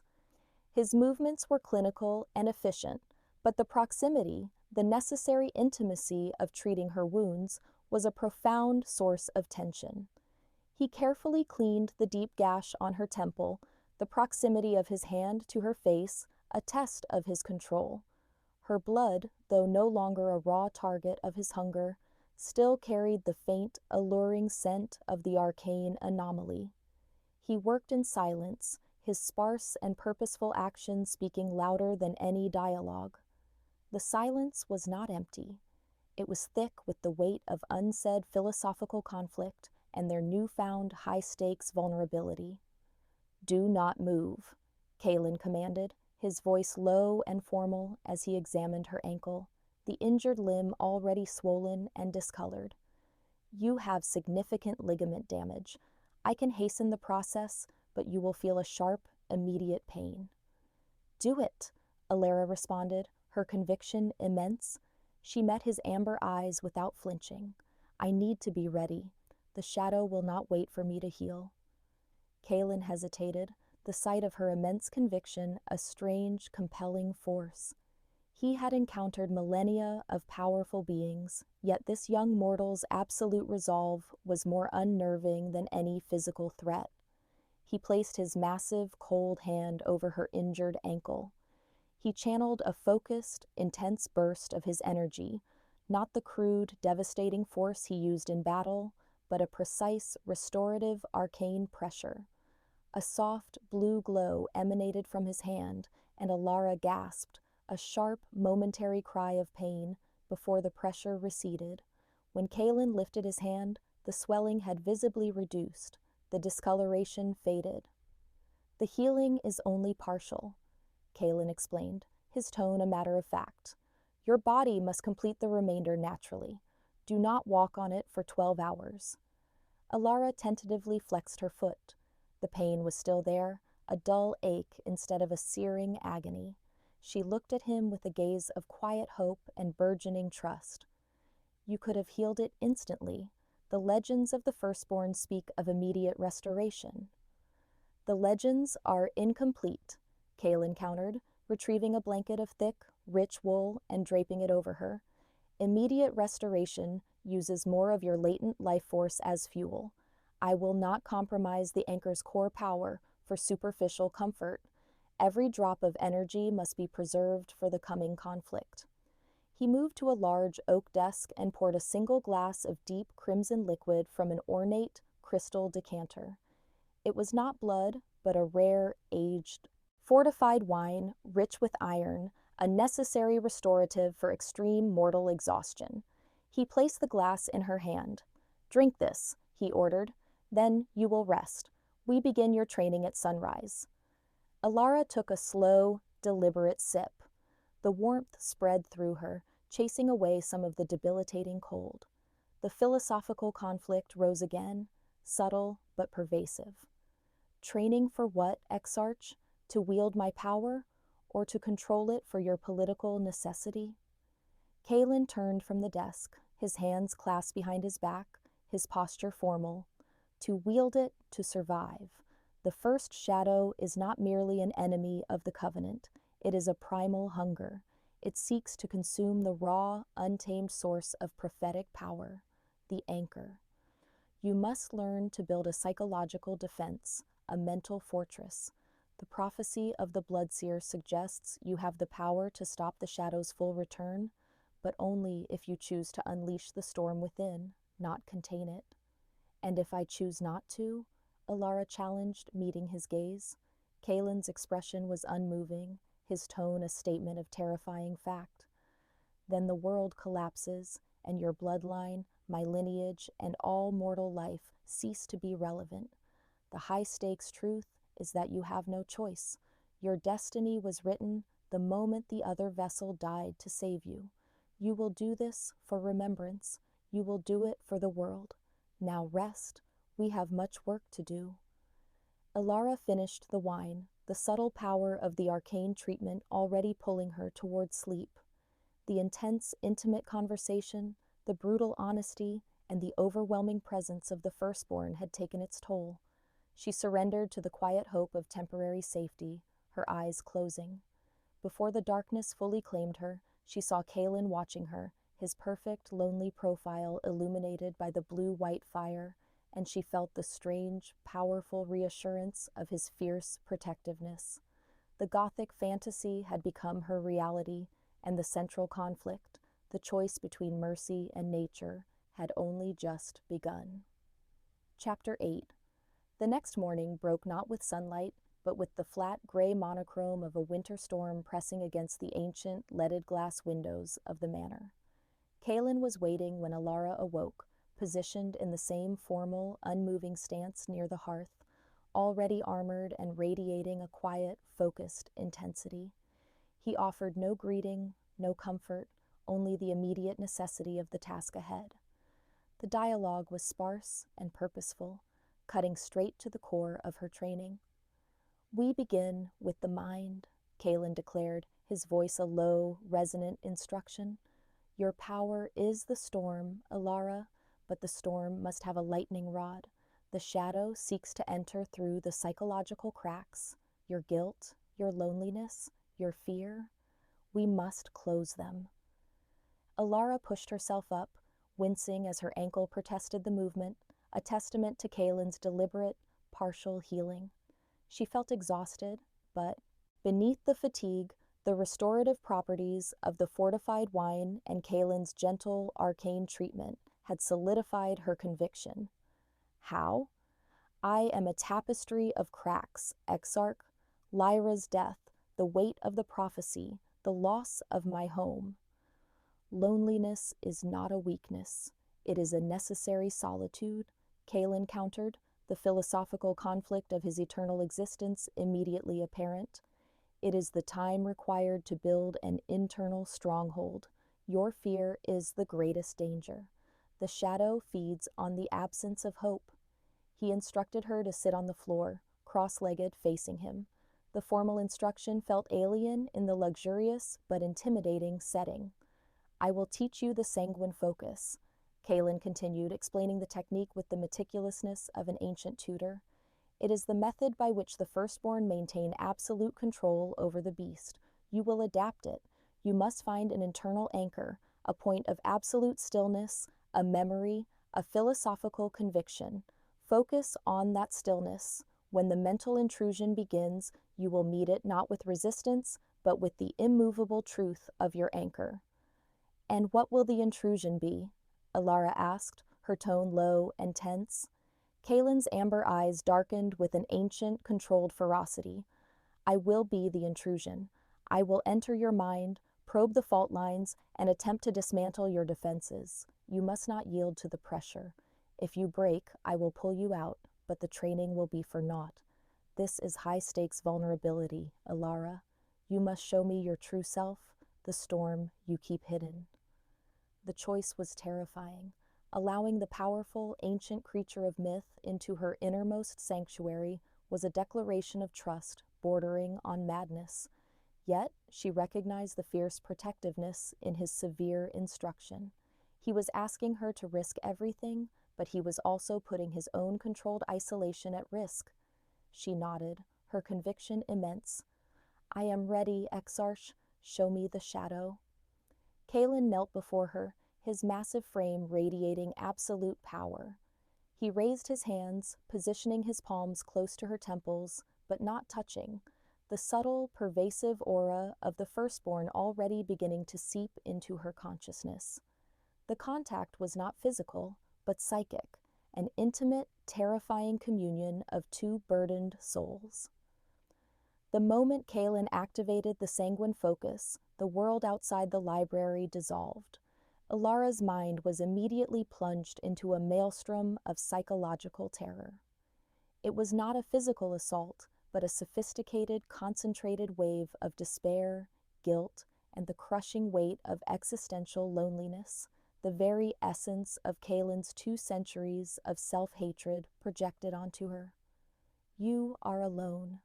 His movements were clinical and efficient, but the proximity, the necessary intimacy of treating her wounds, was a profound source of tension. He carefully cleaned the deep gash on her temple, the proximity of his hand to her face, a test of his control. Her blood, though no longer a raw target of his hunger, still carried the faint, alluring scent of the arcane anomaly. He worked in silence, his sparse and purposeful actions speaking louder than any dialogue. The silence was not empty. It was thick with the weight of unsaid philosophical conflict and their newfound high-stakes vulnerability. "Do not move," Kaelin commanded, his voice low and formal as he examined her ankle, the injured limb already swollen and discolored. "You have significant ligament damage. I can hasten the process, but you will feel a sharp, immediate pain." "Do it," Alara responded, her conviction immense. She met his amber eyes without flinching. "I need to be ready. The shadow will not wait for me to heal." Kaelin hesitated, the sight of her immense conviction a strange, compelling force. He had encountered millennia of powerful beings, yet this young mortal's absolute resolve was more unnerving than any physical threat. He placed his massive, cold hand over her injured ankle. He channeled a focused, intense burst of his energy, not the crude, devastating force he used in battle, but a precise, restorative, arcane pressure. A soft, blue glow emanated from his hand, and Alara gasped, a sharp, momentary cry of pain, before the pressure receded. When Kaelin lifted his hand, the swelling had visibly reduced, the discoloration faded. "The healing is only partial," Kaelin explained, his tone a matter of fact. "Your body must complete the remainder naturally. Do not walk on it for 12 hours. Alara tentatively flexed her foot. The pain was still there, a dull ache instead of a searing agony. She looked at him with a gaze of quiet hope and burgeoning trust. "You could have healed it instantly. The legends of the firstborn speak of immediate restoration." "The legends are incomplete," Kaelin countered, retrieving a blanket of thick, rich wool and draping it over her. "Immediate restoration uses more of your latent life force as fuel. I will not compromise the anchor's core power for superficial comfort. Every drop of energy must be preserved for the coming conflict." He moved to a large oak desk and poured a single glass of deep crimson liquid from an ornate crystal decanter. It was not blood, but a rare, aged, fortified wine, rich with iron, a necessary restorative for extreme mortal exhaustion. He placed the glass in her hand. "Drink this," he ordered. "Then you will rest. We begin your training at sunrise." Alara took a slow, deliberate sip. The warmth spread through her, chasing away some of the debilitating cold. The philosophical conflict rose again, subtle but pervasive. "Training for what, Exarch? To wield my power, or to control it for your political necessity?" Kaelin turned from the desk, his hands clasped behind his back, his posture formal. "To wield it, to survive. The first shadow is not merely an enemy of the Covenant. It is a primal hunger. It seeks to consume the raw, untamed source of prophetic power, the anchor. You must learn to build a psychological defense, a mental fortress. The prophecy of the Bloodseer suggests you have the power to stop the shadow's full return, but only if you choose to unleash the storm within, not contain it." "And if I choose not to?" Alara challenged, meeting his gaze. Kaelin's expression was unmoving, his tone a statement of terrifying fact. "Then the world collapses, and your bloodline, my lineage, and all mortal life cease to be relevant. The high-stakes truth is that you have no choice. Your destiny was written the moment the other vessel died to save you. You will do this for remembrance. You will do it for the world. Now rest. We have much work to do." Alara finished the wine, the subtle power of the arcane treatment already pulling her toward sleep. The intense, intimate conversation, the brutal honesty, and the overwhelming presence of the firstborn had taken its toll. She surrendered to the quiet hope of temporary safety, her eyes closing. Before the darkness fully claimed her, she saw Kalen watching her, his perfect, lonely profile illuminated by the blue-white fire, and she felt the strange, powerful reassurance of his fierce protectiveness. The Gothic fantasy had become her reality, and the central conflict, the choice between mercy and nature, had only just begun. Chapter 8. The next morning broke not with sunlight, but with the flat gray monochrome of a winter storm pressing against the ancient, leaded glass windows of the manor. Kalen was waiting when Alara awoke, positioned in the same formal, unmoving stance near the hearth, already armored and radiating a quiet, focused intensity. He offered no greeting, no comfort, only the immediate necessity of the task ahead. The dialogue was sparse and purposeful, cutting straight to the core of her training. "We begin with the mind," Kalen declared, his voice a low, resonant instruction. "Your power is the storm, Alara, but the storm must have a lightning rod. The shadow seeks to enter through the psychological cracks, your guilt, your loneliness, your fear. We must close them." Alara pushed herself up, wincing as her ankle protested the movement, a testament to Kalen's deliberate, partial healing. She felt exhausted, but beneath the fatigue, the restorative properties of the fortified wine and Kalen's gentle, arcane treatment had solidified her conviction. How? "I am a tapestry of cracks, Exarch. Lyra's death, the weight of the prophecy, the loss of my home." "Loneliness is not a weakness. It is a necessary solitude," Kalen countered, the philosophical conflict of his eternal existence immediately apparent. "It is the time required to build an internal stronghold. Your fear is the greatest danger. The shadow feeds on the absence of hope." He instructed her to sit on the floor, cross-legged, facing him. The formal instruction felt alien in the luxurious but intimidating setting. "I will teach you the sanguine focus," Kalen continued, explaining the technique with the meticulousness of an ancient tutor. "It is the method by which the firstborn maintain absolute control over the beast. You will adapt it. You must find an internal anchor, a point of absolute stillness, a memory, a philosophical conviction. Focus on that stillness. When the mental intrusion begins, you will meet it not with resistance, but with the immovable truth of your anchor." "And what will the intrusion be?" Alara asked, her tone low and tense. Kalen's amber eyes darkened with an ancient, controlled ferocity. "I will be the intrusion. I will enter your mind, probe the fault lines, and attempt to dismantle your defenses. You must not yield to the pressure. If you break, I will pull you out, but the training will be for naught. This is high-stakes vulnerability, Alara. You must show me your true self, the storm you keep hidden." The choice was terrifying. Allowing the powerful, ancient creature of myth into her innermost sanctuary was a declaration of trust bordering on madness. Yet she recognized the fierce protectiveness in his severe instruction. He was asking her to risk everything, but he was also putting his own controlled isolation at risk. She nodded, her conviction immense. "I am ready, Exarch. Show me the shadow." Kalen knelt before her, his massive frame radiating absolute power. He raised his hands, positioning his palms close to her temples, but not touching, the subtle, pervasive aura of the firstborn already beginning to seep into her consciousness. The contact was not physical, but psychic, an intimate, terrifying communion of two burdened souls. The moment Kalen activated the sanguine focus, the world outside the library dissolved. Alara's mind was immediately plunged into a maelstrom of psychological terror. It was not a physical assault, but a sophisticated, concentrated wave of despair, guilt, and the crushing weight of existential loneliness, the very essence of Kalen's 2 centuries of self-hatred projected onto her. "You are alone.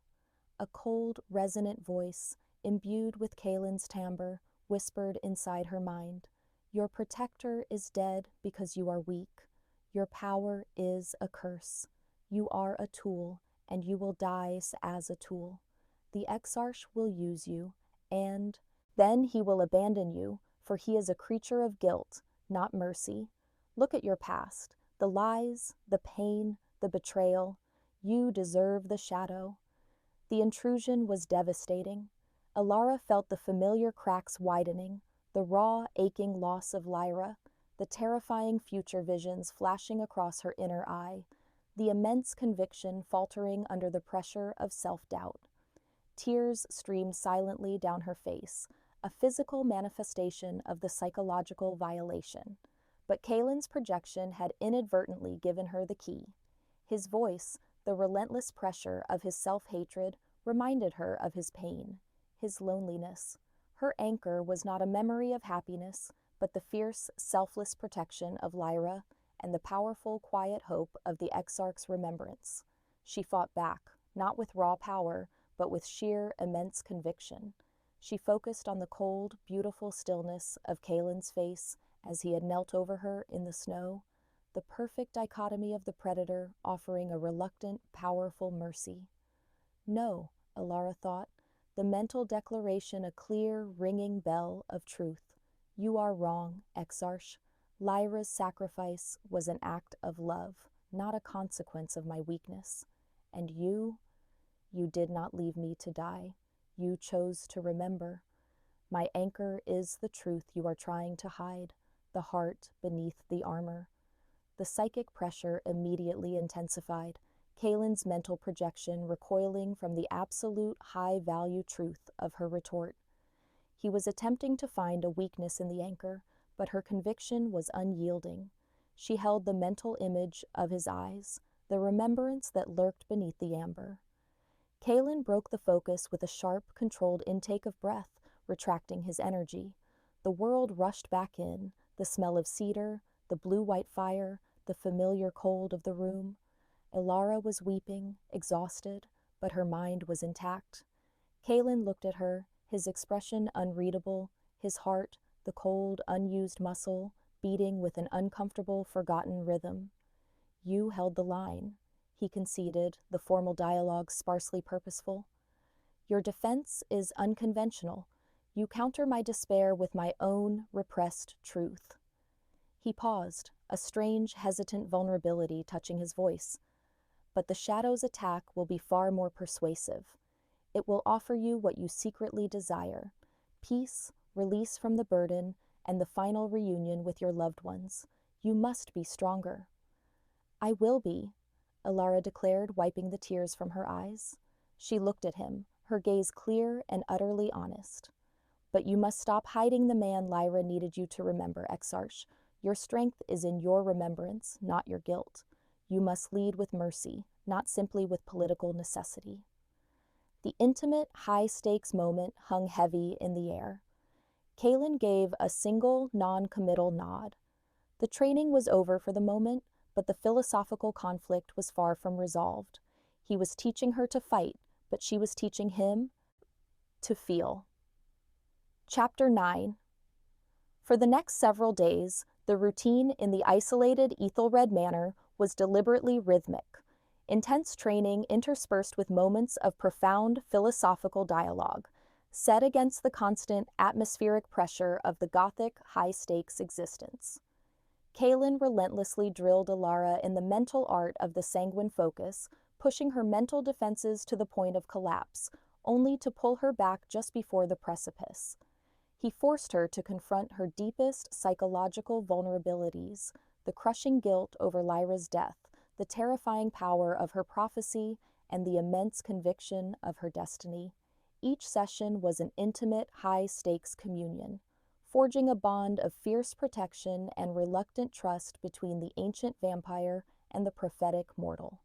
A cold, resonant voice, imbued with Kalen's timbre, whispered inside her mind, "Your protector is dead because you are weak. Your power is a curse. You are a tool, and you will die as a tool. The Exarch will use you, and then he will abandon you, for he is a creature of guilt, not mercy. Look at your past, the lies, the pain, the betrayal. You deserve the shadow." The intrusion was devastating. Alara felt the familiar cracks widening, the raw, aching loss of Lyra, the terrifying future visions flashing across her inner eye, the immense conviction faltering under the pressure of self-doubt. Tears streamed silently down her face, a physical manifestation of the psychological violation. But Kalen's projection had inadvertently given her the key. His voice, the relentless pressure of his self-hatred, reminded her of his pain, his loneliness. Her anchor was not a memory of happiness, but the fierce, selfless protection of Lyra and the powerful, quiet hope of the Exarch's remembrance. She fought back, not with raw power, but with sheer, immense conviction. She focused on the cold, beautiful stillness of Kalen's face as he had knelt over her in the snow, the perfect dichotomy of the predator offering a reluctant, powerful mercy. No, Alara thought, the mental declaration a clear, ringing bell of truth. You are wrong, Exarch. Lyra's sacrifice was an act of love, not a consequence of my weakness. And you did not leave me to die. You chose to remember. My anchor is the truth you are trying to hide, the heart beneath the armor. The psychic pressure immediately intensified, Kalen's mental projection recoiling from the absolute high-value truth of her retort. He was attempting to find a weakness in the anchor, but her conviction was unyielding. She held the mental image of his eyes, the remembrance that lurked beneath the amber. Kalen broke the focus with a sharp, controlled intake of breath, retracting his energy. The world rushed back in, the smell of cedar, the blue-white fire, the familiar cold of the room. Alara was weeping, exhausted, but her mind was intact. Kalen looked at her, his expression unreadable, his heart, the cold, unused muscle, beating with an uncomfortable, forgotten rhythm. You held the line, he conceded, the formal dialogue sparsely purposeful. Your defense is unconventional. You counter my despair with my own repressed truth. He paused, a strange, hesitant vulnerability touching his voice. But the shadow's attack will be far more persuasive. It will offer you what you secretly desire: peace, release from the burden, and the final reunion with your loved ones. You must be stronger. I will be, Alara declared, wiping the tears from her eyes. She looked at him, her gaze clear and utterly honest. But you must stop hiding the man Lyra needed you to remember, Exarch. Your strength is in your remembrance, not your guilt. You must lead with mercy, not simply with political necessity. The intimate, high-stakes moment hung heavy in the air. Kalen gave a single, non-committal nod. The training was over for the moment, but the philosophical conflict was far from resolved. He was teaching her to fight, but she was teaching him to feel. Chapter 9. For the next several days, the routine in the isolated Ethelred Manor was deliberately rhythmic, intense training interspersed with moments of profound philosophical dialogue, set against the constant atmospheric pressure of the Gothic high-stakes existence. Kalen relentlessly drilled Alara in the mental art of the sanguine focus, pushing her mental defenses to the point of collapse, only to pull her back just before the precipice. He forced her to confront her deepest psychological vulnerabilities, the crushing guilt over Lyra's death, the terrifying power of her prophecy, and the immense conviction of her destiny. Each session was an intimate, high-stakes communion, forging a bond of fierce protection and reluctant trust between the ancient vampire and the prophetic mortal.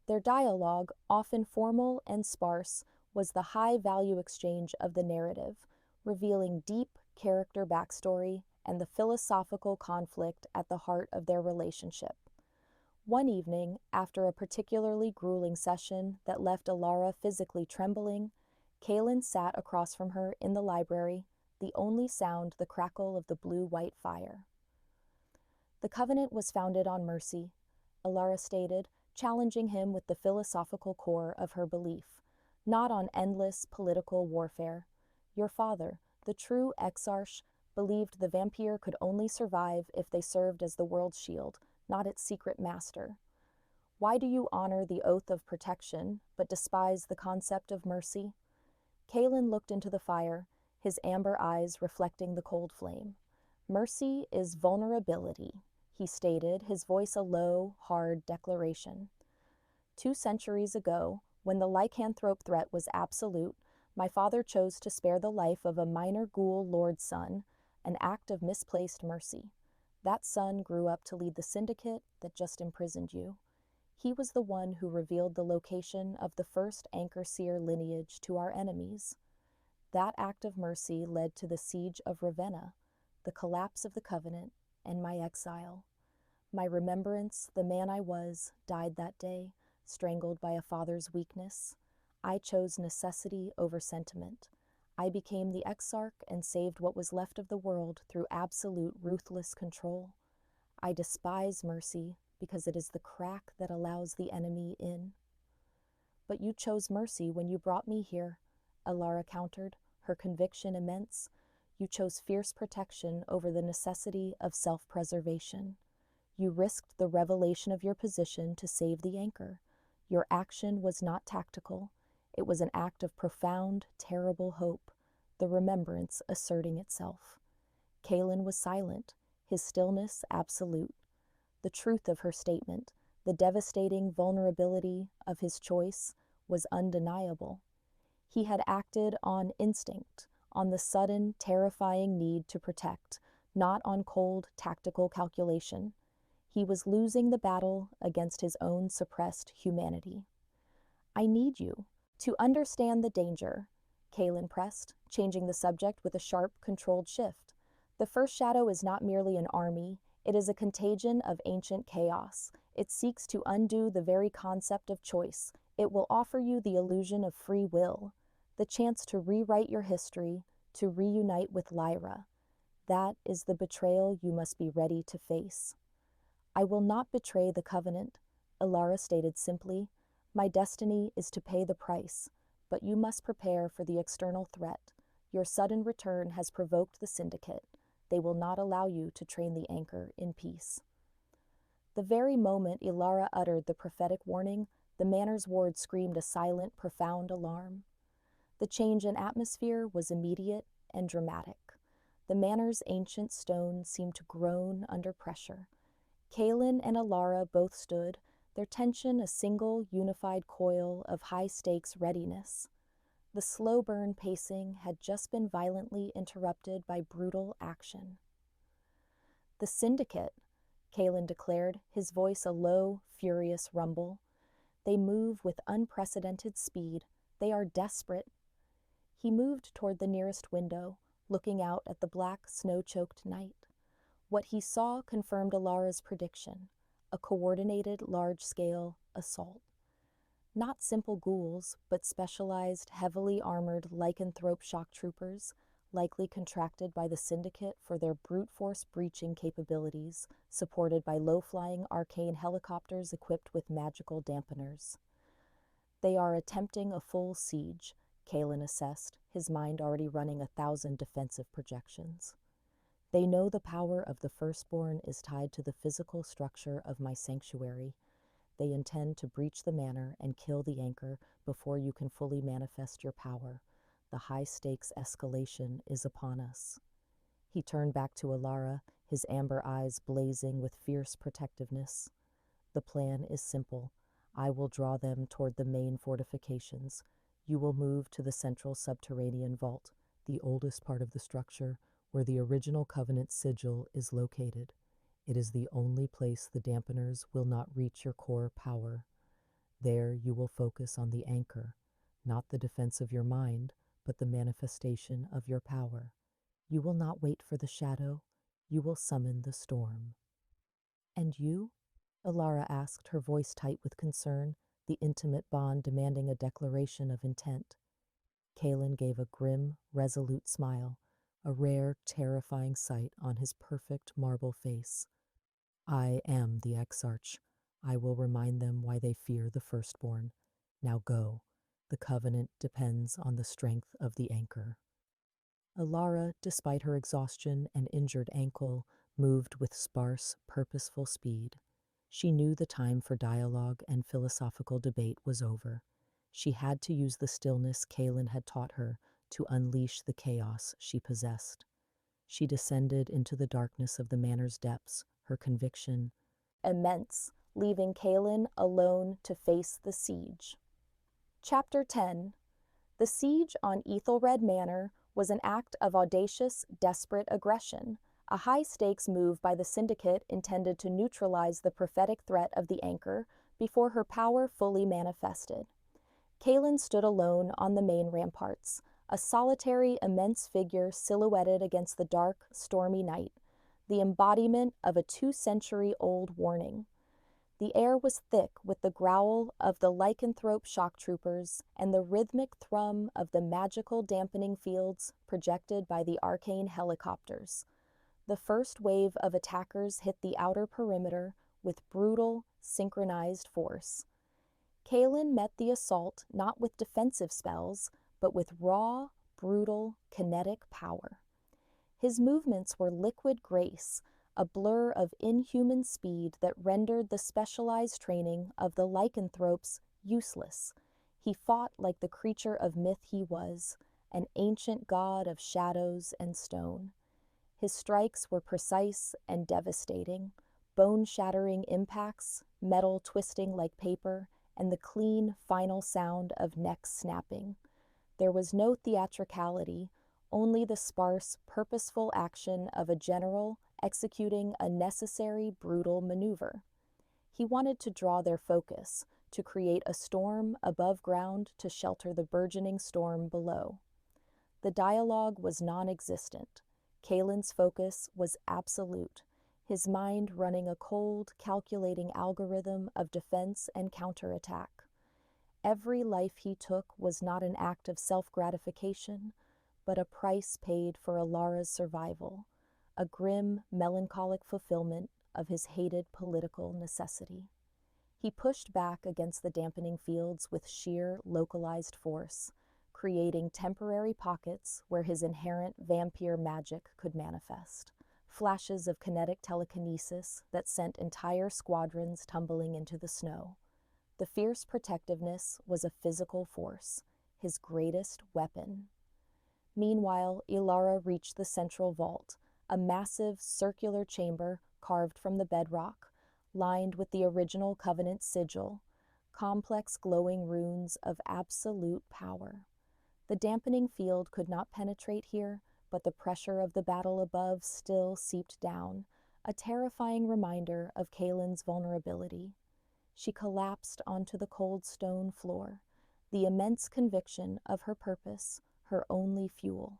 Their dialogue, often formal and sparse, was the high-value exchange of the narrative, revealing deep character backstory and the philosophical conflict at the heart of their relationship. One evening, after a particularly grueling session that left Alara physically trembling, Kaelin sat across from her in the library, the only sound the crackle of the blue-white fire. The Covenant was founded on mercy, Alara stated, challenging him with the philosophical core of her belief, not on endless political warfare. Your father, the true Exarch, believed the vampire could only survive if they served as the world's shield, not its secret master. Why do you honor the oath of protection, but despise the concept of mercy? Kaelin looked into the fire, his amber eyes reflecting the cold flame. Mercy is vulnerability, he stated, his voice a low, hard declaration. 2 centuries ago, when the lycanthrope threat was absolute, my father chose to spare the life of a minor ghoul lord's son, an act of misplaced mercy. That son grew up to lead the syndicate that just imprisoned you. He was the one who revealed the location of the first Anchor Seer lineage to our enemies. That act of mercy led to the siege of Ravenna, the collapse of the Covenant, and my exile. My remembrance, the man I was, died that day, strangled by a father's weakness. I chose necessity over sentiment. I became the exarch and saved what was left of the world through absolute ruthless control. I despise mercy because it is the crack that allows the enemy in. But you chose mercy when you brought me here, Alara countered, her conviction immense. You chose fierce protection over the necessity of self-preservation. You risked the revelation of your position to save the anchor. Your action was not tactical. It was an act of profound, terrible hope, the remembrance asserting itself. Kaelin was silent, his stillness absolute. The truth of her statement, the devastating vulnerability of his choice, was undeniable. He had acted on instinct, on the sudden, terrifying need to protect, not on cold, tactical calculation. He was losing the battle against his own suppressed humanity. I need you to understand the danger, Kaelin pressed, changing the subject with a sharp, controlled shift. The First Shadow is not merely an army, it is a contagion of ancient chaos. It seeks to undo the very concept of choice. It will offer you the illusion of free will, the chance to rewrite your history, to reunite with Lyra. That is the betrayal you must be ready to face. I will not betray the Covenant, Alara stated simply. My destiny is to pay the price, but you must prepare for the external threat. Your sudden return has provoked the Syndicate. They will not allow you to train the Anchor in peace. The very moment Ilara uttered the prophetic warning, the Manor's ward screamed a silent, profound alarm. The change in atmosphere was immediate and dramatic. The Manor's ancient stone seemed to groan under pressure. Kaelin and Alara both stood, their tension a single, unified coil of high-stakes readiness. The slow-burn pacing had just been violently interrupted by brutal action. The Syndicate, Kaelin declared, his voice a low, furious rumble. They move with unprecedented speed. They are desperate. He moved toward the nearest window, looking out at the black, snow-choked night. What he saw confirmed Alara's prediction, a coordinated, large-scale assault. Not simple ghouls, but specialized, heavily armored lycanthrope shock troopers, likely contracted by the Syndicate for their brute force breaching capabilities, supported by low-flying arcane helicopters equipped with magical dampeners. They are attempting a full siege, Kaelin assessed, his mind already running 1,000 defensive projections. They know the power of the Firstborn is tied to the physical structure of my sanctuary. They intend to breach the manor and kill the Anchor before you can fully manifest your power. The high-stakes escalation is upon us. He turned back to Alara, his amber eyes blazing with fierce protectiveness. The plan is simple. I will draw them toward the main fortifications. You will move to the central subterranean vault, the oldest part of the structure, where the original Covenant sigil is located. It is the only place the dampeners will not reach your core power. There you will focus on the Anchor, not the defense of your mind, but the manifestation of your power. You will not wait for the shadow. You will summon the storm. And you? Alara asked, her voice tight with concern, the intimate bond demanding a declaration of intent. Kalen gave a grim, resolute smile, a rare, terrifying sight on his perfect marble face. I am the Exarch. I will remind them why they fear the firstborn. Now go. The covenant depends on the strength of the anchor. Alara, despite her exhaustion and injured ankle, moved with sparse, purposeful speed. She knew the time for dialogue and philosophical debate was over. She had to use the stillness Kalen had taught her to unleash the chaos she possessed. She descended into the darkness of the manor's depths, her conviction immense, leaving Kalen alone to face the siege. Chapter 10. The siege on Ethelred Manor was an act of audacious, desperate aggression, a high-stakes move by the Syndicate intended to neutralize the prophetic threat of the Anchor before her power fully manifested. Kalen stood alone on the main ramparts, a solitary, immense figure silhouetted against the dark, stormy night, the embodiment of a 2-century-old warning. The air was thick with the growl of the lycanthrope shock troopers and the rhythmic thrum of the magical dampening fields projected by the arcane helicopters. The first wave of attackers hit the outer perimeter with brutal, synchronized force. Kalen met the assault not with defensive spells, but with raw, brutal, kinetic power. His movements were liquid grace, a blur of inhuman speed that rendered the specialized training of the lycanthropes useless. He fought like the creature of myth he was, an ancient god of shadows and stone. His strikes were precise and devastating, bone-shattering impacts, metal twisting like paper, and the clean, final sound of necks snapping. There was no theatricality, only the sparse, purposeful action of a general executing a necessary, brutal maneuver. He wanted to draw their focus, to create a storm above ground to shelter the burgeoning storm below. The dialogue was non-existent. Kalen's focus was absolute, his mind running a cold, calculating algorithm of defense and counterattack. Every life he took was not an act of self-gratification, but a price paid for Alara's survival, a grim, melancholic fulfillment of his hated political necessity. He pushed back against the dampening fields with sheer, localized force, creating temporary pockets where his inherent vampire magic could manifest, flashes of kinetic telekinesis that sent entire squadrons tumbling into the snow. The fierce protectiveness was a physical force, his greatest weapon. Meanwhile, Alara reached the central vault, a massive circular chamber carved from the bedrock, lined with the original Covenant sigil, complex glowing runes of absolute power. The dampening field could not penetrate here, but the pressure of the battle above still seeped down, a terrifying reminder of Kalen's vulnerability. She collapsed onto the cold stone floor, the immense conviction of her purpose, her only fuel.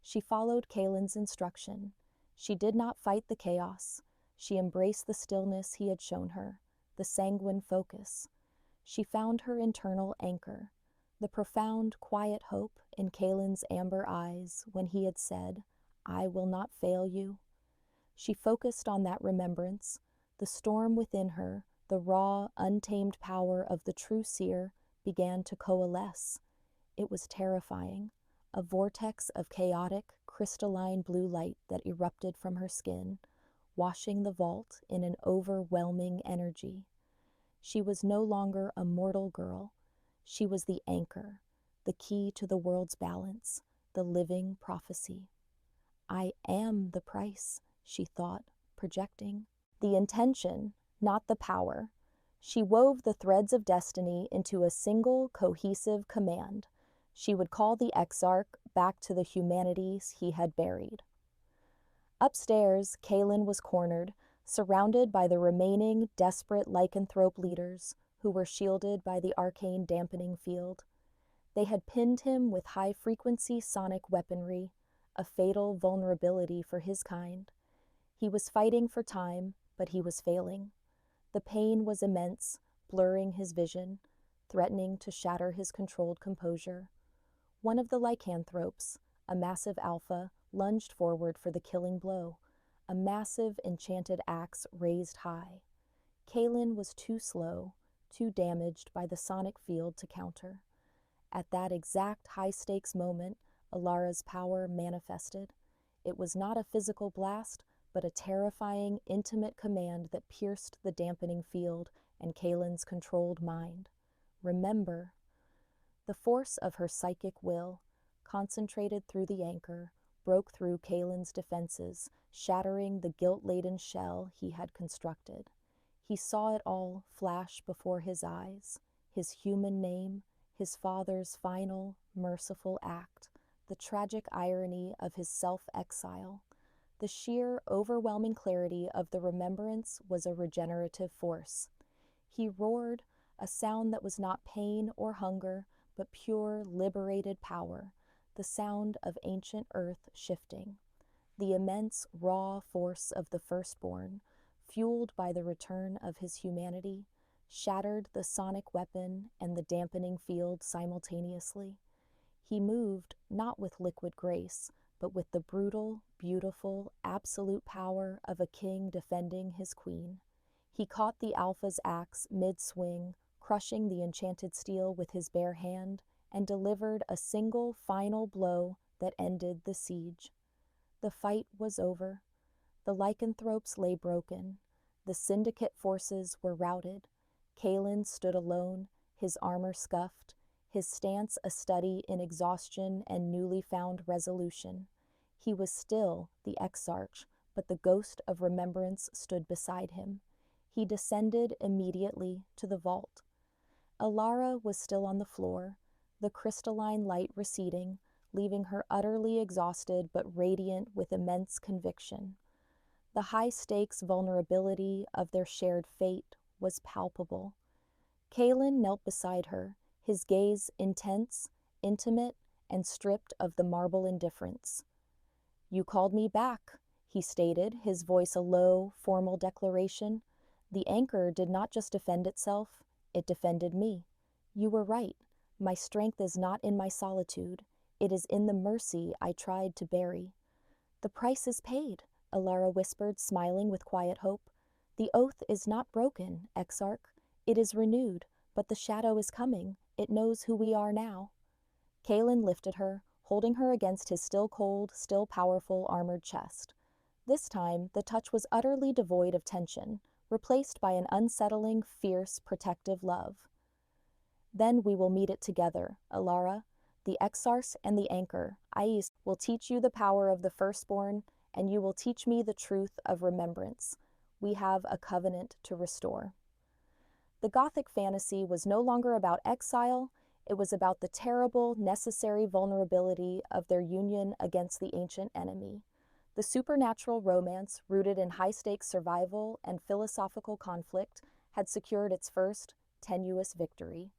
She followed Kalen's instruction. She did not fight the chaos. She embraced the stillness he had shown her, the sanguine focus. She found her internal anchor, the profound, quiet hope in Kalen's amber eyes when he had said, "I will not fail you." She focused on that remembrance, the storm within her, the raw, untamed power of the true seer began to coalesce. It was terrifying, a vortex of chaotic, crystalline blue light that erupted from her skin, washing the vault in an overwhelming energy. She was no longer a mortal girl. She was the anchor, the key to the world's balance, the living prophecy. I am the price, she thought, projecting. The intention, not the power. She wove the threads of destiny into a single, cohesive command. She would call the Exarch back to the humanities he had buried. Upstairs, Kalen was cornered, surrounded by the remaining desperate lycanthrope leaders who were shielded by the arcane dampening field. They had pinned him with high-frequency sonic weaponry, a fatal vulnerability for his kind. He was fighting for time, but he was failing. The pain was immense, blurring his vision, threatening to shatter his controlled composure. One of the lycanthropes, a massive alpha, lunged forward for the killing blow, a massive enchanted axe raised high. Kalen was too slow, too damaged by the sonic field to counter. At that exact high-stakes moment, Alara's power manifested. It was not a physical blast, but a terrifying, intimate command that pierced the dampening field and Kalen's controlled mind. Remember. The force of her psychic will, concentrated through the anchor, broke through Kalen's defenses, shattering the guilt-laden shell he had constructed. He saw it all flash before his eyes, his human name, his father's final, merciful act, the tragic irony of his self-exile. The sheer, overwhelming clarity of the remembrance was a regenerative force. He roared, a sound that was not pain or hunger, but pure, liberated power, the sound of ancient earth shifting. The immense, raw force of the firstborn, fueled by the return of his humanity, shattered the sonic weapon and the dampening field simultaneously. He moved not with liquid grace, but with the brutal, beautiful, absolute power of a king defending his queen. He caught the Alpha's axe mid-swing, crushing the enchanted steel with his bare hand, and delivered a single final blow that ended the siege. The fight was over. The lycanthropes lay broken. The syndicate forces were routed. Kalen stood alone, his armor scuffed, his stance a study in exhaustion and newly found resolution. He was still the Exarch, but the ghost of remembrance stood beside him. He descended immediately to the vault. Alara was still on the floor, the crystalline light receding, leaving her utterly exhausted but radiant with immense conviction. The high-stakes vulnerability of their shared fate was palpable. Kalen knelt beside her, his gaze intense, intimate, and stripped of the marble indifference. "You called me back," he stated, his voice a low, formal declaration. "The anchor did not just defend itself, it defended me. You were right. My strength is not in my solitude. It is in the mercy I tried to bury." "The price is paid," Alara whispered, smiling with quiet hope. "The oath is not broken, Exarch. It is renewed, but the shadow is coming. It knows who we are now." Kalen lifted her, holding her against his still cold, still powerful, armored chest. This time, the touch was utterly devoid of tension, replaced by an unsettling, fierce, protective love. "Then we will meet it together, Alara. The Exarch and the Anchor, Ais, will teach you the power of the firstborn, and you will teach me the truth of remembrance. We have a covenant to restore." The Gothic fantasy was no longer about exile, it was about the terrible, necessary vulnerability of their union against the ancient enemy. The supernatural romance, rooted in high-stakes survival and philosophical conflict, had secured its first, tenuous victory.